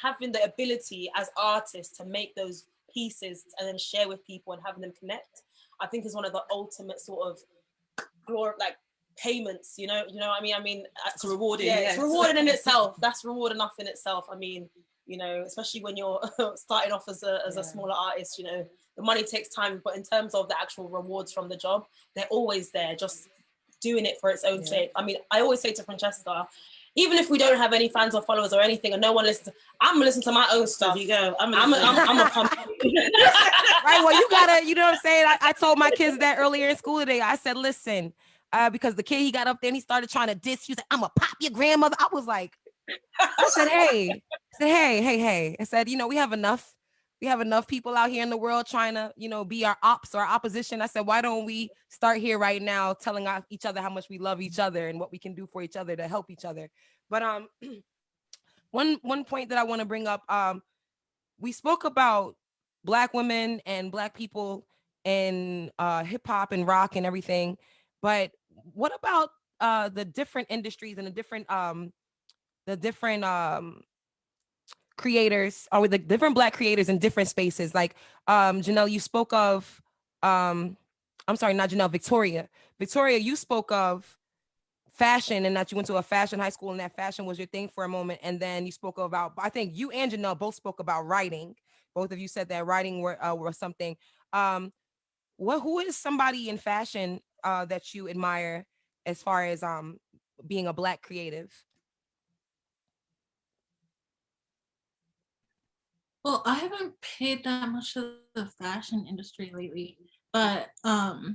Speaker 1: having the ability as artists to make those pieces and then share with people and having them connect, I think is one of the ultimate sort of glory, like payments, you know what I mean?
Speaker 4: It's rewarding.
Speaker 1: Yeah, it's rewarding in itself. That's reward enough in itself. I mean, you know, especially when you're starting off as a smaller artist, you know, the money takes time, but in terms of the actual rewards from the job, they're always there, just doing it for its own sake. I mean, I always say to Francesca, even if we don't have any fans or followers or anything, and no one listens, I'm gonna listen to my own stuff.
Speaker 4: There you go. I'm
Speaker 1: a pump.
Speaker 5: Right. Well, you gotta, you know what I'm saying? I told my kids that earlier in school today. I said, listen, because the kid, he got up there and he started trying to diss. He was like, I'm gonna pop your grandmother. I was like, I said, hey. I said, you know, we have enough people out here in the world trying to, you know, be our ops or our opposition. I said, why don't we start here right now telling each other how much we love each other and what we can do for each other to help each other. But one point that I want to bring up, we spoke about Black women and Black people in hip hop and rock and everything. But what about the different industries and the different creators, or with the different Black creators in different spaces? Like Jennale, you spoke of I'm sorry, not Jennale, Victoria, you spoke of fashion and that you went to a fashion high school and that fashion was your thing for a moment. And then you spoke about, I think you and Jennale both spoke about writing. Both of you said that writing were something. Who is somebody in fashion that you admire as far as being a Black creative?
Speaker 2: Well, I haven't paid that much to the fashion industry lately, but I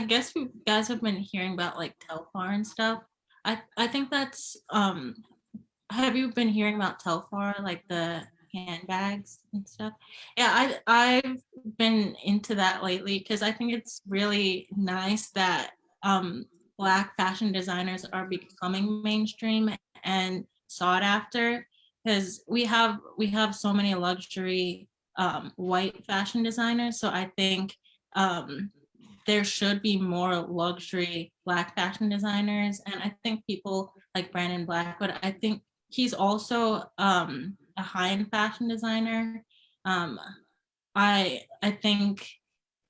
Speaker 2: guess you guys have been hearing about like Telfar and stuff. I think that's have you been hearing about Telfar, like the handbags and stuff? Yeah, I've been into that lately because I think it's really nice that Black fashion designers are becoming mainstream and sought after, because we have so many luxury white fashion designers. So I think there should be more luxury Black fashion designers. And I think people like Brandon Blackwood, I think he's also a high-end fashion designer. I think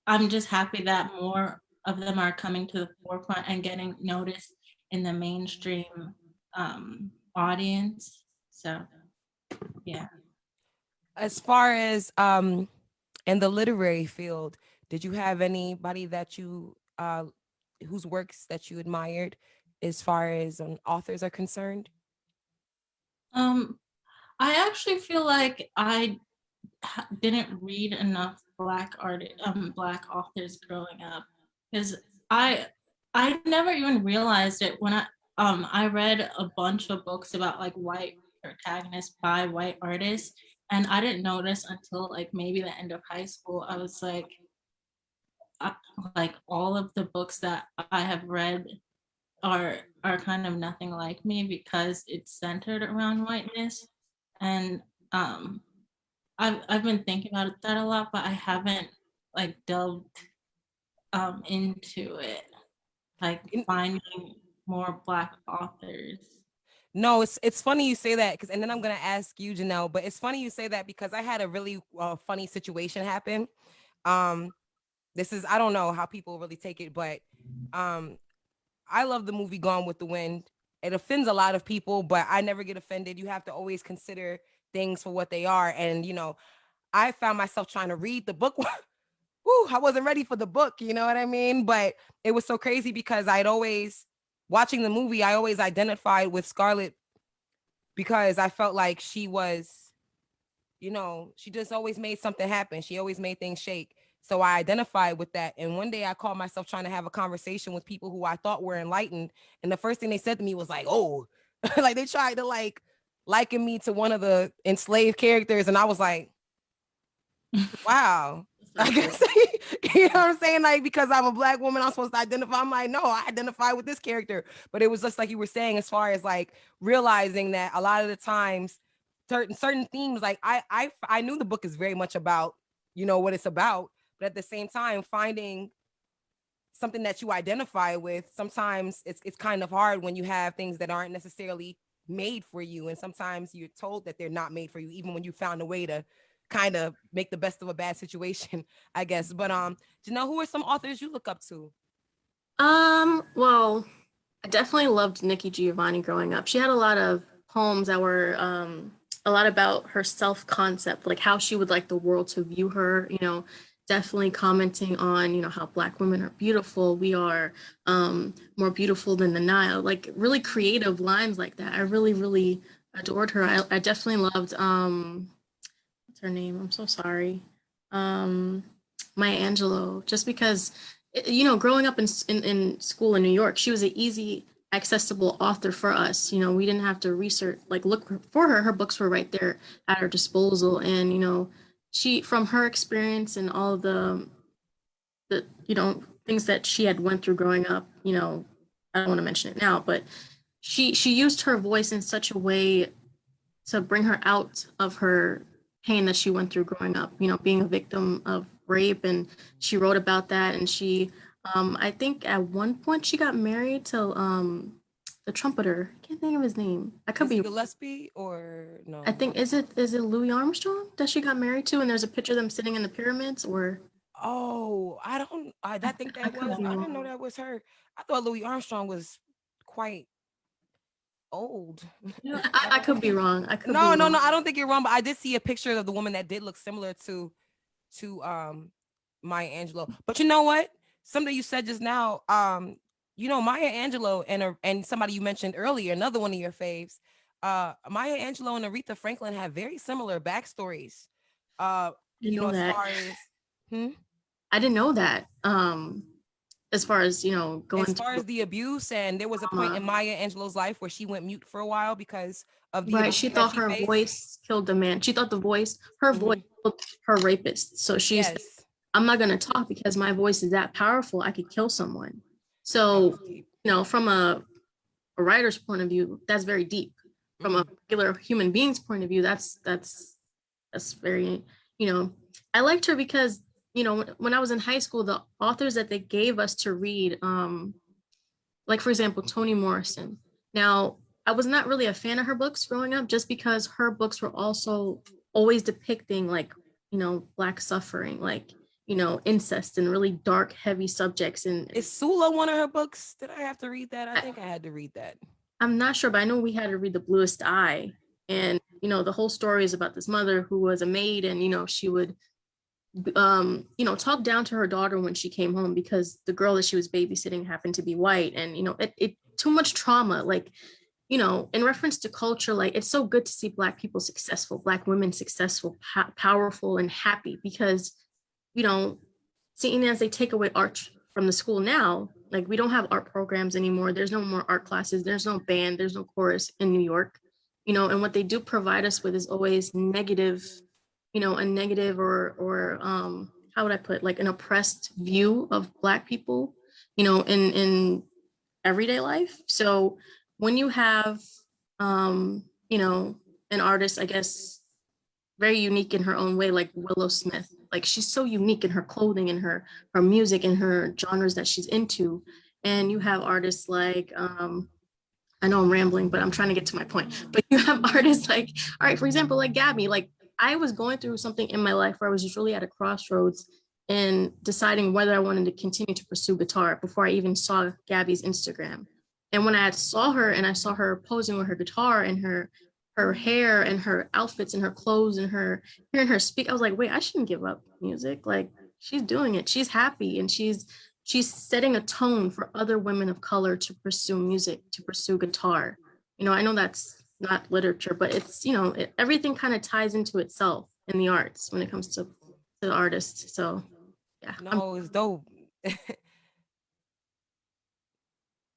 Speaker 2: I'm just happy that more of them are coming to the forefront and getting noticed in the mainstream audience. So yeah.
Speaker 5: As far as in the literary field, did you have anybody that you whose works that you admired as far as authors are concerned?
Speaker 2: I actually feel like I didn't read enough Black authors growing up, because I never even realized it when I read a bunch of books about like white protagonists by white artists, and I didn't notice until like maybe the end of high school. I was like all of the books that I have read are kind of nothing like me because it's centered around whiteness. And I've been thinking about that a lot, but I haven't like delved into it, like finding more Black authors.
Speaker 5: No, it's funny you say that, because, and then I'm gonna ask you, Jennale, but it's funny you say that because I had a really funny situation happen. This is, I don't know how people really take it, but I love the movie Gone with the Wind. It offends a lot of people, but I never get offended. You have to always consider things for what they are. And, you know, I found myself trying to read the book. Woo, I wasn't ready for the book, you know what I mean? But it was so crazy because I'd always watching the movie, I always identified with Scarlett because I felt like she was, you know, she just always made something happen. She always made things shake. So I identified with that. And one day I caught myself trying to have a conversation with people who I thought were enlightened. And the first thing they said to me was like, oh, like they tried to like liken me to one of the enslaved characters. And I was like, wow. I guess, you know what I'm saying? Like, because I'm a Black woman, I'm supposed to identify. I'm like, no, I identify with this character. But it was just like you were saying, as far as like realizing that a lot of the times, certain themes, like I knew the book is very much about, you know, what it's about. But at the same time, finding something that you identify with, sometimes it's kind of hard when you have things that aren't necessarily made for you. And sometimes you're told that they're not made for you, even when you found a way to kind of make the best of a bad situation, I guess. But Jennale, who are some authors you look up to?
Speaker 6: Well, I definitely loved Nikki Giovanni growing up. She had a lot of poems that were a lot about her self-concept, like how she would like the world to view her, you know, definitely commenting on, you know, how Black women are beautiful. We are more beautiful than the Nile, like really creative lines like that. I really, really adored her. I definitely loved what's her name? I'm so sorry. Maya Angelou, just because, you know, growing up in school in New York, she was an easy, accessible author for us. You know, we didn't have to research, like look for her. Her books were right there at her disposal. And, you know, she, from her experience and all of the, you know, things that she had went through growing up, you know, I don't want to mention it now, but she used her voice in such a way to bring her out of her pain that she went through growing up, you know, being a victim of rape. And she wrote about that. And she, I think at one point she got married to the trumpeter. I can't think of his name. I could be
Speaker 5: Gillespie or no?
Speaker 6: I think, is it Louis Armstrong that she got married to? And there's a picture of them sitting in the pyramids, or?
Speaker 5: Oh, I think that was, I didn't know that was her. I thought Louis Armstrong was quite old.
Speaker 6: I could be wrong. I could
Speaker 5: no,
Speaker 6: be
Speaker 5: no,
Speaker 6: wrong.
Speaker 5: no. I don't think you're wrong, but I did see a picture of the woman that did look similar to Maya Angelou. But you know what? Something you said just now, you know, Maya Angelou and somebody you mentioned earlier, another one of your faves, Maya Angelou and Aretha Franklin have very similar backstories. You know, as far as
Speaker 6: I didn't know that. As far as, you know, going
Speaker 5: as far as the abuse, and there was a point in Maya Angelou's life where she went mute for a while because of the abuse
Speaker 6: she thought her voice killed the man. She thought her voice killed her rapist. So she's I'm not gonna talk because my voice is that powerful. I could kill someone. So, you know, from a writer's point of view, that's very deep. From a regular human being's point of view, that's very, you know, I liked her because, you know, when I was in high school, the authors that they gave us to read, like for example, Toni Morrison. Now, I was not really a fan of her books growing up, just because her books were also always depicting, like, you know, Black suffering, like, you know, incest and really dark, heavy subjects. And
Speaker 5: is Sula one of her books? Did I have to read that? I think I had to read that.
Speaker 6: I'm not sure, but I know we had to read The Bluest Eye. And, you know, the whole story is about this mother who was a maid, and, you know, she would, you know, talk down to her daughter when she came home because the girl that she was babysitting happened to be white. And, you know, it too much trauma, like, you know, in reference to culture, like, it's so good to see Black people successful, Black women successful, powerful and happy, because, you know, seeing as they take away art from the school now, like, we don't have art programs anymore. There's no more art classes. There's no band. There's no chorus in New York, you know, and what they do provide us with is always negative, you know, a negative or how would I put, like, an oppressed view of Black people, you know, in everyday life. So when you have, you know, an artist, I guess, very unique in her own way, like Willow Smith, like, she's so unique in her clothing and her music and her genres that she's into. And you have artists like, I know I'm rambling, but I'm trying to get to my point. But you have artists like, all right, for example, like Gabby. Like, I was going through something in my life where I was just really at a crossroads and deciding whether I wanted to continue to pursue guitar before I even saw Gabby's Instagram. And when I saw her and I saw her posing with her guitar and her hair and her outfits and her clothes and her hearing her speak, I was like, wait, I shouldn't give up music. Like, she's doing it. She's happy and she's, she's setting a tone for other women of color to pursue music, to pursue guitar. You know, I know that's not literature, but it's, you know, everything kind of ties into itself in the arts when it comes to the artists. So yeah.
Speaker 5: No, it's dope.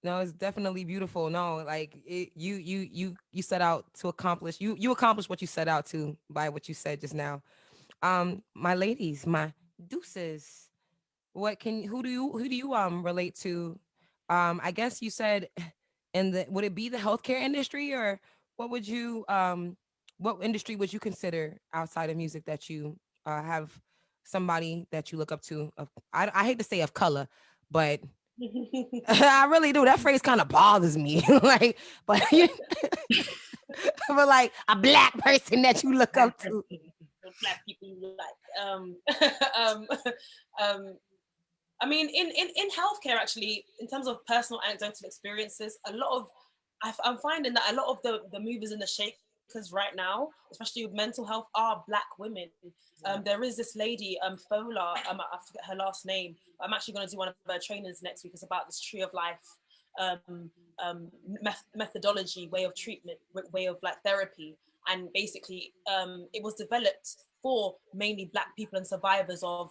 Speaker 5: No, it's definitely beautiful. No, like you set out to accomplish. You accomplished what you set out to by what you said just now. My ladies, my deuces. Who do you relate to? I guess you said would it be the healthcare industry, or what industry would you consider outside of music that you have somebody that you look up to? I hate to say of color, but I really do. That phrase kind of bothers me. Like, but but like a black person that you look up to.
Speaker 1: Black people you like. I mean, in healthcare, actually, in terms of personal anecdotal experiences, I'm finding that a lot of the movers and the shakers right now, especially with mental health, are Black women. There is this lady, Fola, I forget her last name. I'm actually going to do one of her trainings next week. It's about this tree of life methodology, way of treatment, way of like therapy. And basically, it was developed for mainly Black people and survivors of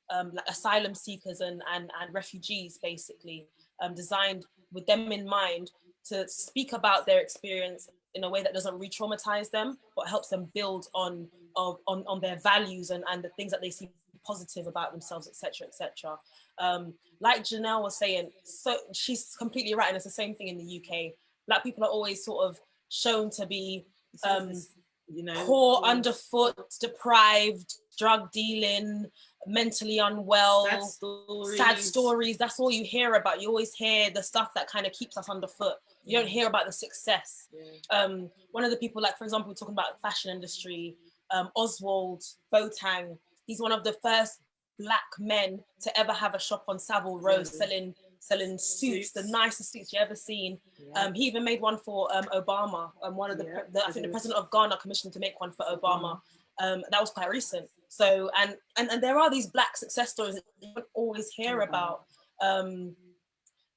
Speaker 1: like asylum seekers and refugees, basically, designed with them in mind to speak about their experience in a way that doesn't re-traumatize them, but helps them build on their values and the things that they see positive about themselves, etc., etc. Like Jennale was saying, so she's completely right, and it's the same thing in the UK. Black people are always sort of shown to be you know, poor, underfoot, deprived, drug dealing, mentally unwell, sad stories. That's all you hear about. You always hear the stuff that kind of keeps us underfoot. You don't hear about the success. One of the people, like for example, we're talking about fashion industry, Oswald Boateng. He's one of the first Black men to ever have a shop on Savile Row selling suits, the nicest suits you ever seen. He even made one for Obama. One of I think the president of Ghana commissioned to make one for Obama. That was quite recent. So and there are these Black success stories that you don't always hear about.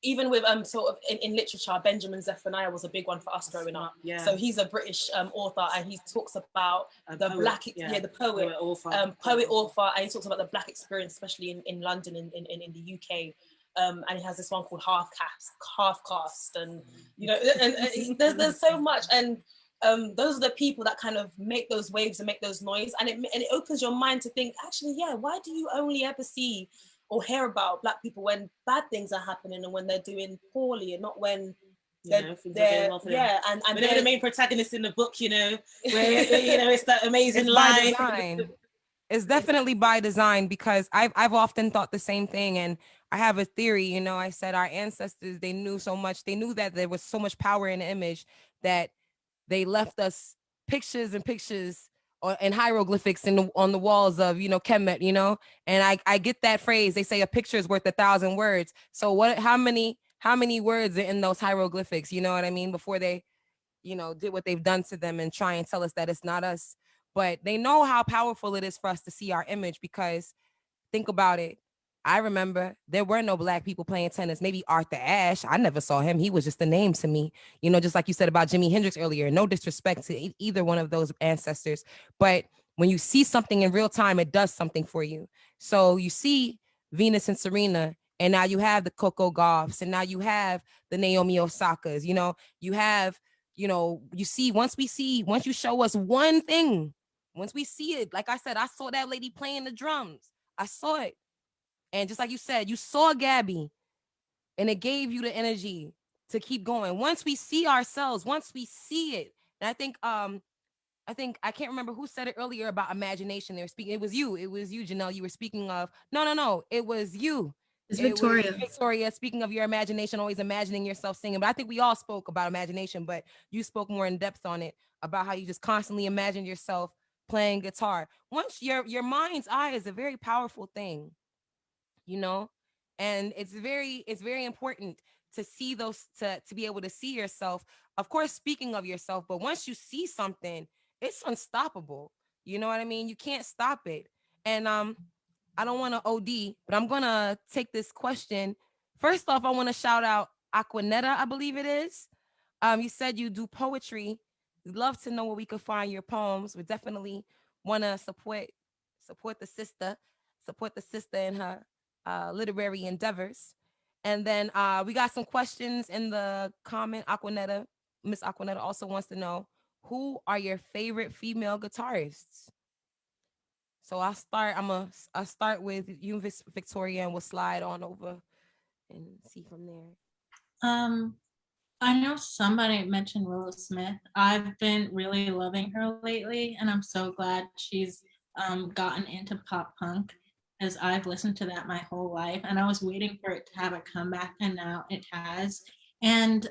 Speaker 1: Even with sort of in literature, Benjamin Zephaniah was a big one for us growing up. So he's a British author, and he talks about the Black, the poet author, and he talks about the Black experience, especially in London, in the UK. And he has this one called Half Caste, and you know, and there's so much, and those are the people that kind of make those waves and make those noise, and it opens your mind to think, actually, why do you only ever see or hear about Black people when bad things are happening and when they're doing poorly, and not when and
Speaker 4: they're the main protagonist in the book, you know, where you know it's that amazing line.
Speaker 5: It's definitely by design, because I've often thought the same thing, and I have a theory. You know, I said our ancestors, they knew so much. They knew that there was so much power in the image that they left us pictures and pictures and hieroglyphics on the walls of, you know, Kemet, you know. And I get that phrase. They say a picture is worth 1,000 words. So how many words are in those hieroglyphics? You know what I mean? Before they, you know, did what they've done to them and try and tell us that it's not us. But they know how powerful it is for us to see our image, because think about it. I remember there were no Black people playing tennis. Maybe Arthur Ashe. I never saw him. He was just a name to me. You know, just like you said about Jimi Hendrix earlier. No disrespect to either one of those ancestors. But when you see something in real time, it does something for you. So you see Venus and Serena, and now you have the Coco Gauffs, and now you have the Naomi Osakas. You know, you have, you know, you see, once you show us one thing, once we see it, like I said, I saw that lady playing the drums. I saw it. And just like you said, you saw Gabby, and it gave you the energy to keep going. Once we see ourselves, once we see it, and I think I can't remember who said it earlier about imagination. They were speaking. It was you, Jennale. You were speaking of no. It was you.
Speaker 6: It's Victoria.
Speaker 5: Victoria, speaking of your imagination, always imagining yourself singing. But I think we all spoke about imagination, but you spoke more in depth on it, about how you just constantly imagine yourself playing guitar. Once your mind's eye is a very powerful thing, you know, and it's very important to see those, to be able to see yourself, of course, speaking of yourself, but once you see something, it's unstoppable. You know what I mean? You can't stop it. And I don't want to OD, but I'm going to take this question. First off, I want to shout out Aquanetta, I believe it is. You said you do poetry. We'd love to know where we could find your poems. We definitely want to support the sister in her literary endeavors. And then we got some questions in the comment. Miss Aquanetta also wants to know, who are your favorite female guitarists? So I'll start with you, Victoria, and we'll slide on over and see from there.
Speaker 2: I know somebody mentioned Willow Smith. I've been really loving her lately, and I'm so glad she's gotten into pop punk, as I've listened to that my whole life, and I was waiting for it to have a comeback, and now it has. And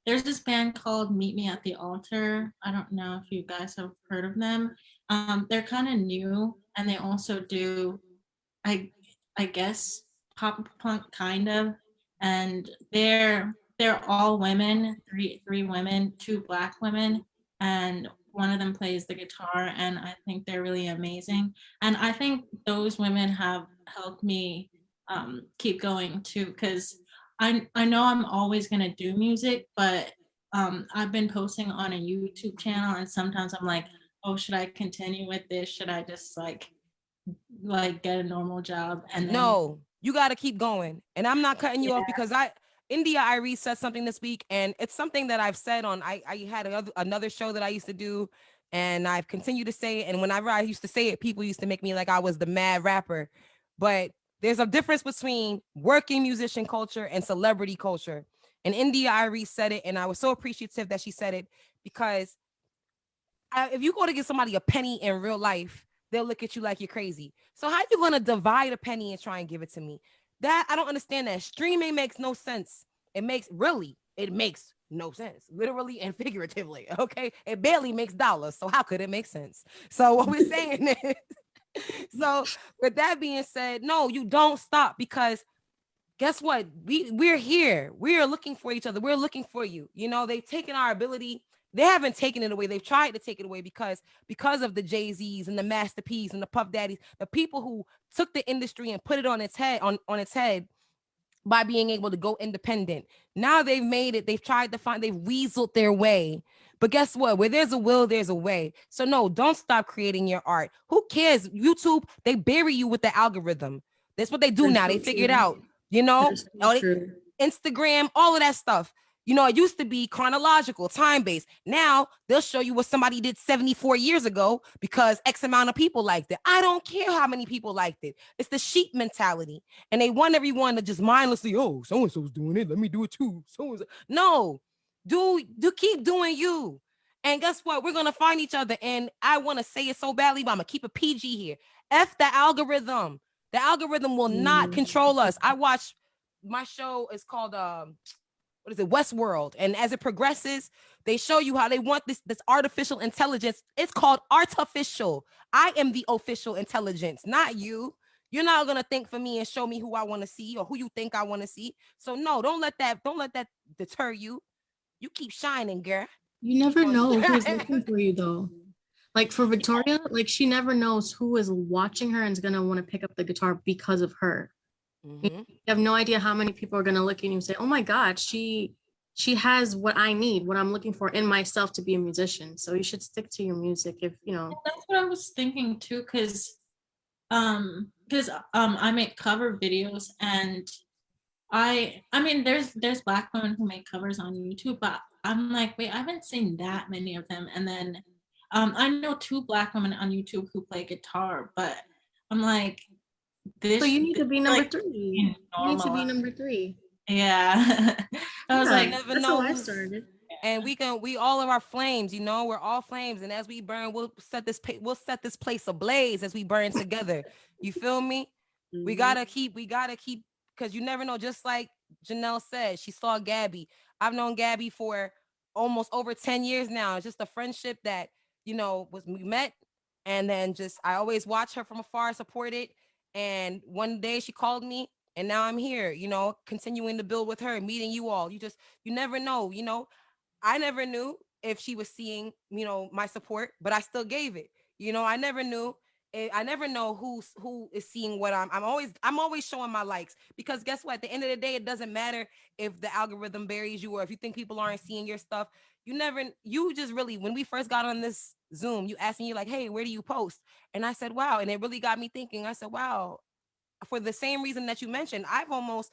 Speaker 2: there's this band called Meet Me at the Altar. I don't know if you guys have heard of them. They're kind of new, and they also do, I guess, pop punk kind of, and they're all women, three women, two Black women, and one of them plays the guitar, and I think they're really amazing. And I think those women have helped me keep going too, because I know I'm always gonna do music, but I've been posting on a YouTube channel, and sometimes I'm like, oh, should I continue with this? Should I just like get a normal job? And then,
Speaker 5: no, you got to keep going. And I'm not cutting you off because India Irie said something this week, and it's something that I've said on, I had another show that I used to do, and I've continued to say it. And whenever I used to say it, people used to make me like I was the mad rapper. But there's a difference between working musician culture and celebrity culture. And India Irie said it, and I was so appreciative that she said it, because if you go to give somebody a penny in real life, they'll look at you like you're crazy. So how you going to divide a penny and try and give it to me? That I don't understand. That streaming makes no sense. It makes no sense, literally and figuratively. Okay, it barely makes dollars. So how could it make sense? So what we're saying is, so with that being said, no, you don't stop, because guess what? We're here. We are looking for each other. We're looking for you. You know, they've taken our ability. They haven't taken it away. They've tried to take it away because of the Jay-Z's and the Master P's and the Puff Daddies, the people who took the industry and put it on its head, on its head, by being able to go independent. Now they've made it. They've weaseled their way. But guess what? Where there's a will, there's a way. So no, don't stop creating your art. Who cares? YouTube, they bury you with the algorithm. That's what they do now. They figured out, you know, Instagram, all of that stuff. You know, it used to be chronological, time-based. Now they'll show you what somebody did 74 years ago because X amount of people liked it. I don't care how many people liked it. It's the sheep mentality. And they want everyone to just mindlessly, oh, so-and-so's doing it, let me do it too. So-and-so. No, do keep doing you. And guess what? We're going to find each other. And I want to say it so badly, but I'm going to keep a PG here. F the algorithm. The algorithm will not control us. I watch, my show is called, what is it, Westworld, and as it progresses, they show you how they want this artificial intelligence. It's called artificial. I am the official intelligence, not you. You're not gonna think for me and show me who I want to see or who you think I want to see. So no, don't let that deter you. You keep shining, girl.
Speaker 6: You never know who's looking for you though. Like for Victoria, like she never knows who is watching her and is gonna want to pick up the guitar because of her. You have no idea how many people are going to look at you and say, oh my God, she has what I need, what I'm looking for in myself to be a musician. So you should stick to your music if, you know.
Speaker 2: That's what I was thinking too, because I make cover videos, and I mean, there's Black women who make covers on YouTube, but I'm like, wait, I haven't seen that many of them. And then I know 2 Black women on YouTube who play guitar, but I'm like,
Speaker 6: so you need to be number 3. You need to be number 3.
Speaker 2: Yeah. I was like,
Speaker 5: never
Speaker 6: that's
Speaker 5: know.
Speaker 6: how I started.
Speaker 5: And we all are flames, you know, we're all flames. And as we burn, we'll set this place ablaze as we burn together. You feel me? We gotta keep, because you never know. Just like Jennale said, she saw Gabby. I've known Gabby for almost over 10 years now. It's just a friendship that, you know, we met, and then just I always watch her from afar, support it. And one day she called me, and now I'm here, you know, continuing to build with her, meeting you all. You never know, you know. I never knew if she was seeing, you know, my support, but I still gave it. You know, I never knew I never know who is seeing what I'm always showing my likes, because guess what? At the end of the day, it doesn't matter if the algorithm buries you or if you think people aren't seeing your stuff. You just really, when we first got on this Zoom, you asked me, like, hey, where do you post? And I said, wow. And it really got me thinking. I said, wow, for the same reason that you mentioned, I've almost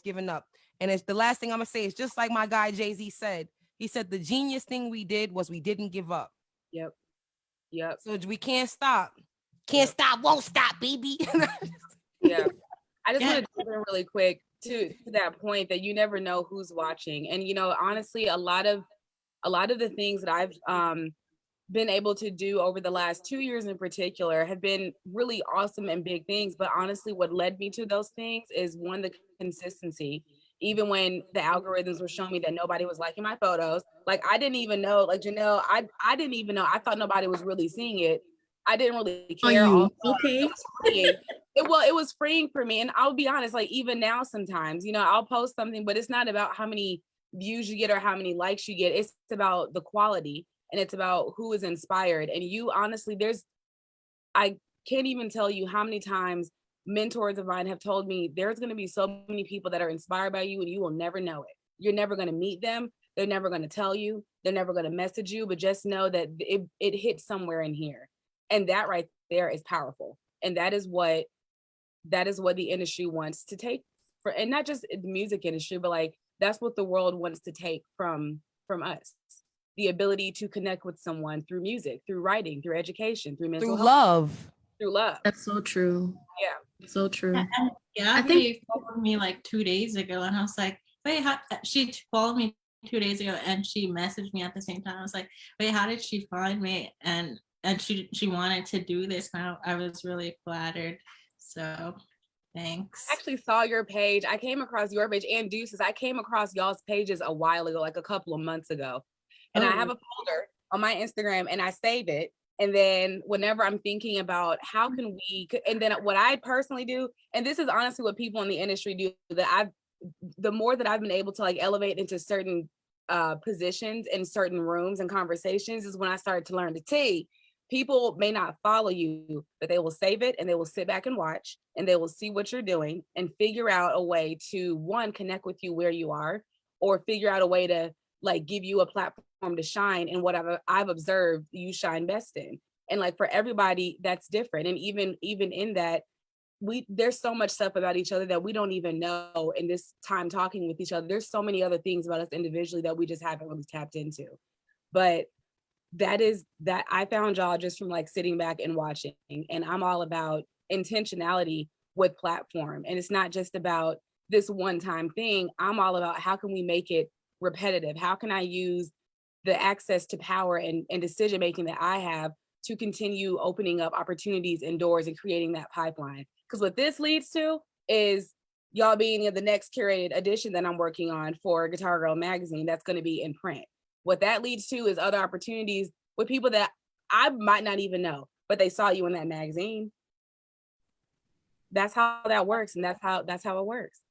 Speaker 5: given up. And it's the last thing I'm gonna say is just like my guy Jay-Z said. He said the genius thing we did was we didn't give up.
Speaker 3: Yep.
Speaker 5: So we can't stop. Can't stop, won't stop, baby.
Speaker 3: Yeah. I just want to jump in really quick to that point that you never know who's watching. And, honestly, a lot of the things that I've been able to do over the last 2 years in particular have been really awesome and big things. But honestly, what led me to those things is, one, the consistency. Even when the algorithms were showing me that nobody was liking my photos, like I didn't even know, like Jennale, I didn't even know. I thought nobody was really seeing it. I didn't really care.
Speaker 6: Okay.
Speaker 3: It was freeing for me. And I'll be honest, like even now sometimes, I'll post something, but it's not about how many views you get or how many likes you get. It's about the quality, and it's about who is inspired. And you honestly, I can't even tell you how many times mentors of mine have told me there's going to be so many people that are inspired by you and you will never know it. You're never going to meet them. They're never going to tell you. They're never going to message you, but just know that it hits somewhere in here. And that right there is powerful. And that is what the industry wants to take for, and not just the music industry, but like that's what the world wants to take from us. The ability to connect with someone through music, through writing, through education, through mental health. Through love.
Speaker 6: That's so true.
Speaker 3: Yeah.
Speaker 6: So true.
Speaker 2: Yeah, I think followed me like 2 days ago, and I was like, wait, she followed me 2 days ago, and she messaged me at the same time. I was like, wait, how did she find me? And she wanted to do this. Now I was really flattered. So thanks.
Speaker 3: I actually saw your page. I came across your page and Deuxes. I came across y'all's pages a while ago, like a couple of months ago. And I have a folder on my Instagram and I save it. And then whenever I'm thinking about how can we, and then what I personally do, and this is honestly what people in the industry do, the more that I've been able to like elevate into certain positions in certain rooms and conversations is when I started to learn the T. People may not follow you, but they will save it and they will sit back and watch and they will see what you're doing and figure out a way to, one, connect with you where you are, or figure out a way to like give you a platform to shine in what I've observed you shine best in. And like for everybody, that's different. And even in that, there's so much stuff about each other that we don't even know in this time talking with each other. There's so many other things about us individually that we just haven't really tapped into. But that I found y'all just from like sitting back and watching. And I'm all about intentionality with platform. And it's not just about this one-time thing. I'm all about how can we make it repetitive? How can I use the access to power and decision-making that I have to continue opening up opportunities and doors and creating that pipeline? Because what this leads to is y'all being in the next curated edition that I'm working on for Guitar Girl magazine that's going to be in print. What that leads to is other opportunities with people that I might not even know, but they saw you in that magazine. That's how that works, and that's how it works.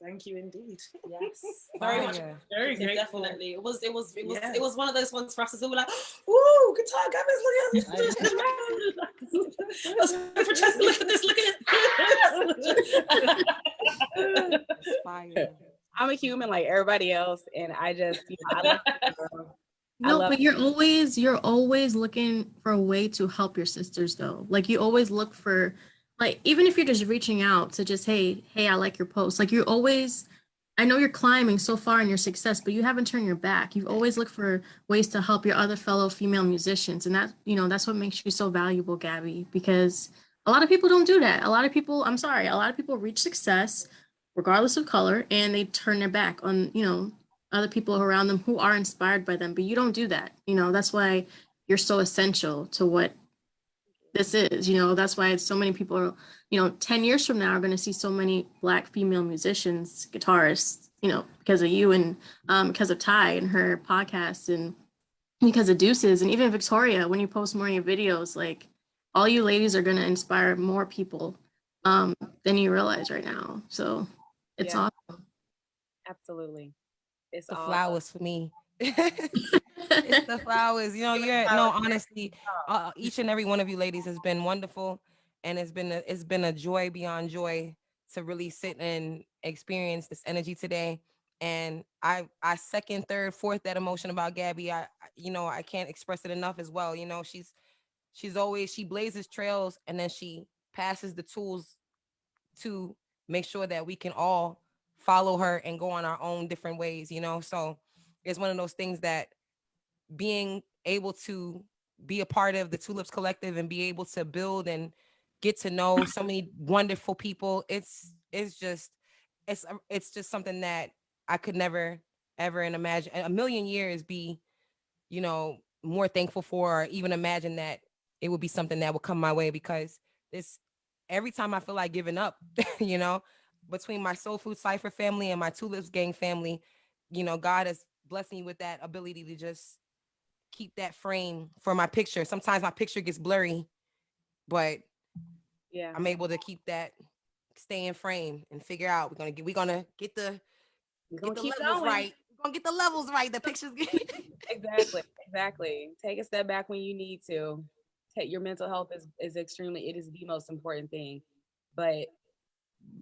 Speaker 4: Thank you indeed.
Speaker 1: Yes,
Speaker 4: Very much.
Speaker 1: yeah.
Speaker 4: Very grateful.
Speaker 1: Definitely. It was
Speaker 4: Yeah.
Speaker 1: it was one of those ones for us as well. We're like, ooh, guitar Gabby's looking at this. Francesca, look at this, look at it.
Speaker 5: Fire.
Speaker 3: I'm a human like everybody else, and I just,
Speaker 6: But you're always looking for a way to help your sisters though. Like you always look for, like, even if you're just reaching out to just, hey, I like your post. Like you're always, I know you're climbing so far in your success, but you haven't turned your back. You always look for ways to help your other fellow female musicians. And that, that's what makes you so valuable, Gabby, because a lot of people don't do that. A lot of people reach success regardless of color, and they turn their back on, other people around them who are inspired by them, but you don't do that. That's why you're so essential to what this is. That's why so many people are, 10 years from now are going to see so many Black female musicians, guitarists, because of you and because of Ty and her podcast and because of Deuxes and even Victoria, when you post more of your videos, like all you ladies are going to inspire more people than you realize right now. So it's awesome.
Speaker 3: Absolutely. It's
Speaker 5: the
Speaker 3: all
Speaker 5: flowers for me. It's the flowers. You know, honestly, each and every one of you ladies has been wonderful, and it's been a joy beyond joy to really sit and experience this energy today. And I second, third, fourth that emotion about Gabby. I can't express it enough as well. You know, she blazes trails, and then she passes the tools to make sure that we can all follow her and go on our own different ways. You know, so it's one of those things that being able to be a part of the TxLips Collective and be able to build and get to know so many wonderful people, it's just something that I could never ever in imagine a million years be, more thankful for, or even imagine that it would be something that would come my way, because this every time I feel like giving up, you know, between my Soul Food Cypher family and my TxLips Gang family, God has blessed me with that ability to just keep that frame for my picture. Sometimes my picture gets blurry, but
Speaker 3: yeah,
Speaker 5: I'm able to keep that, stay in frame and figure out we're gonna get the
Speaker 3: keep
Speaker 5: levels
Speaker 3: going.
Speaker 5: right. We're gonna get the levels right. The pictures
Speaker 3: Exactly. Take a step back when you need to. Take your mental health is it is the most important thing. But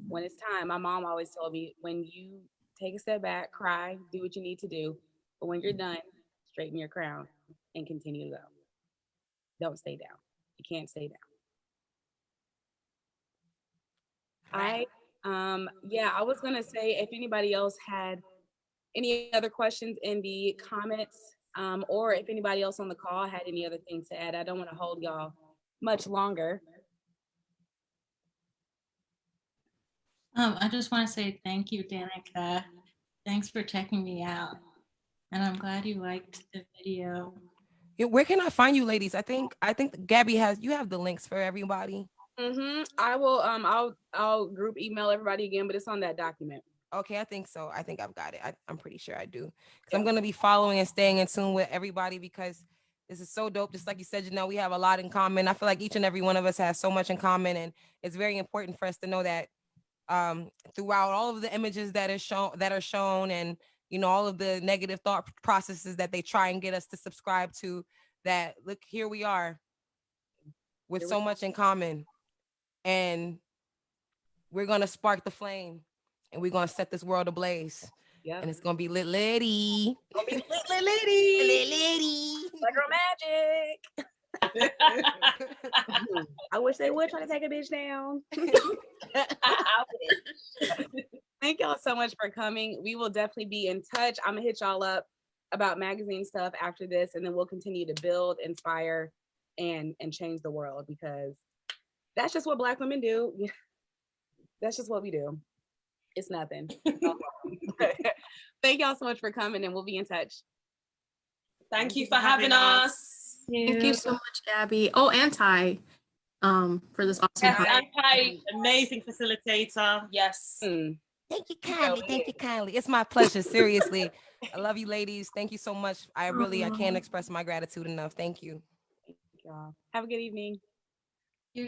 Speaker 3: when it's time, my mom always told me, when you take a step back, cry, do what you need to do. But when you're done, straighten your crown and continue to go. Don't stay down. You can't stay down. I was gonna say, if anybody else had any other questions in the comments, or if anybody else on the call had any other things to add, I don't want to hold y'all much longer.
Speaker 2: I just want to say thank you, Danica. Thanks for checking me out. And I'm glad you liked the video.
Speaker 5: Yeah, where can I find you, ladies? I think Gabby you have the links for everybody.
Speaker 3: I will. I'll group email everybody again, but it's on that document.
Speaker 5: Okay, I think so. I think I've got it. I'm pretty sure I do, because I'm gonna be following and staying in tune with everybody, because this is so dope. Just like you said, Jennale, we have a lot in common. I feel like each and every one of us has so much in common, and it's very important for us to know that throughout all of the images that are shown, and all of the negative thought processes that they try and get us to subscribe to, that look, here we are with so much in common, and we're gonna spark the flame, and we're gonna set this world ablaze.
Speaker 3: Yeah,
Speaker 5: And it's gonna be lit lady.
Speaker 3: lit lady.
Speaker 5: Lit lady.
Speaker 3: Like her magic. I wish they would try to take a bitch down. I wish. Thank y'all so much for coming. We will definitely be in touch. I'm gonna hit y'all up about magazine stuff after this, and then we'll continue to build, inspire, and change the world, because that's just what Black women do. That's just what we do. It's nothing. Thank y'all so much for coming, and we'll be in touch.
Speaker 1: Thank you for having us.
Speaker 6: Thank you so much, Gabby. Oh, and Ty, for this awesome
Speaker 1: Yes,
Speaker 6: podcast.
Speaker 1: and Ty,
Speaker 4: Amazing facilitator.
Speaker 1: yes.
Speaker 5: Thank you kindly. Thank you kindly. It's my pleasure. Seriously. I love you, ladies. Thank you so much. I can't express my gratitude enough. Thank you.
Speaker 3: Thank y'all. Have a good evening.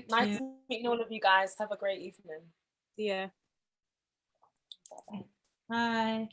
Speaker 1: Nice meeting all of you guys. Have a great evening.
Speaker 3: See ya.
Speaker 2: Bye.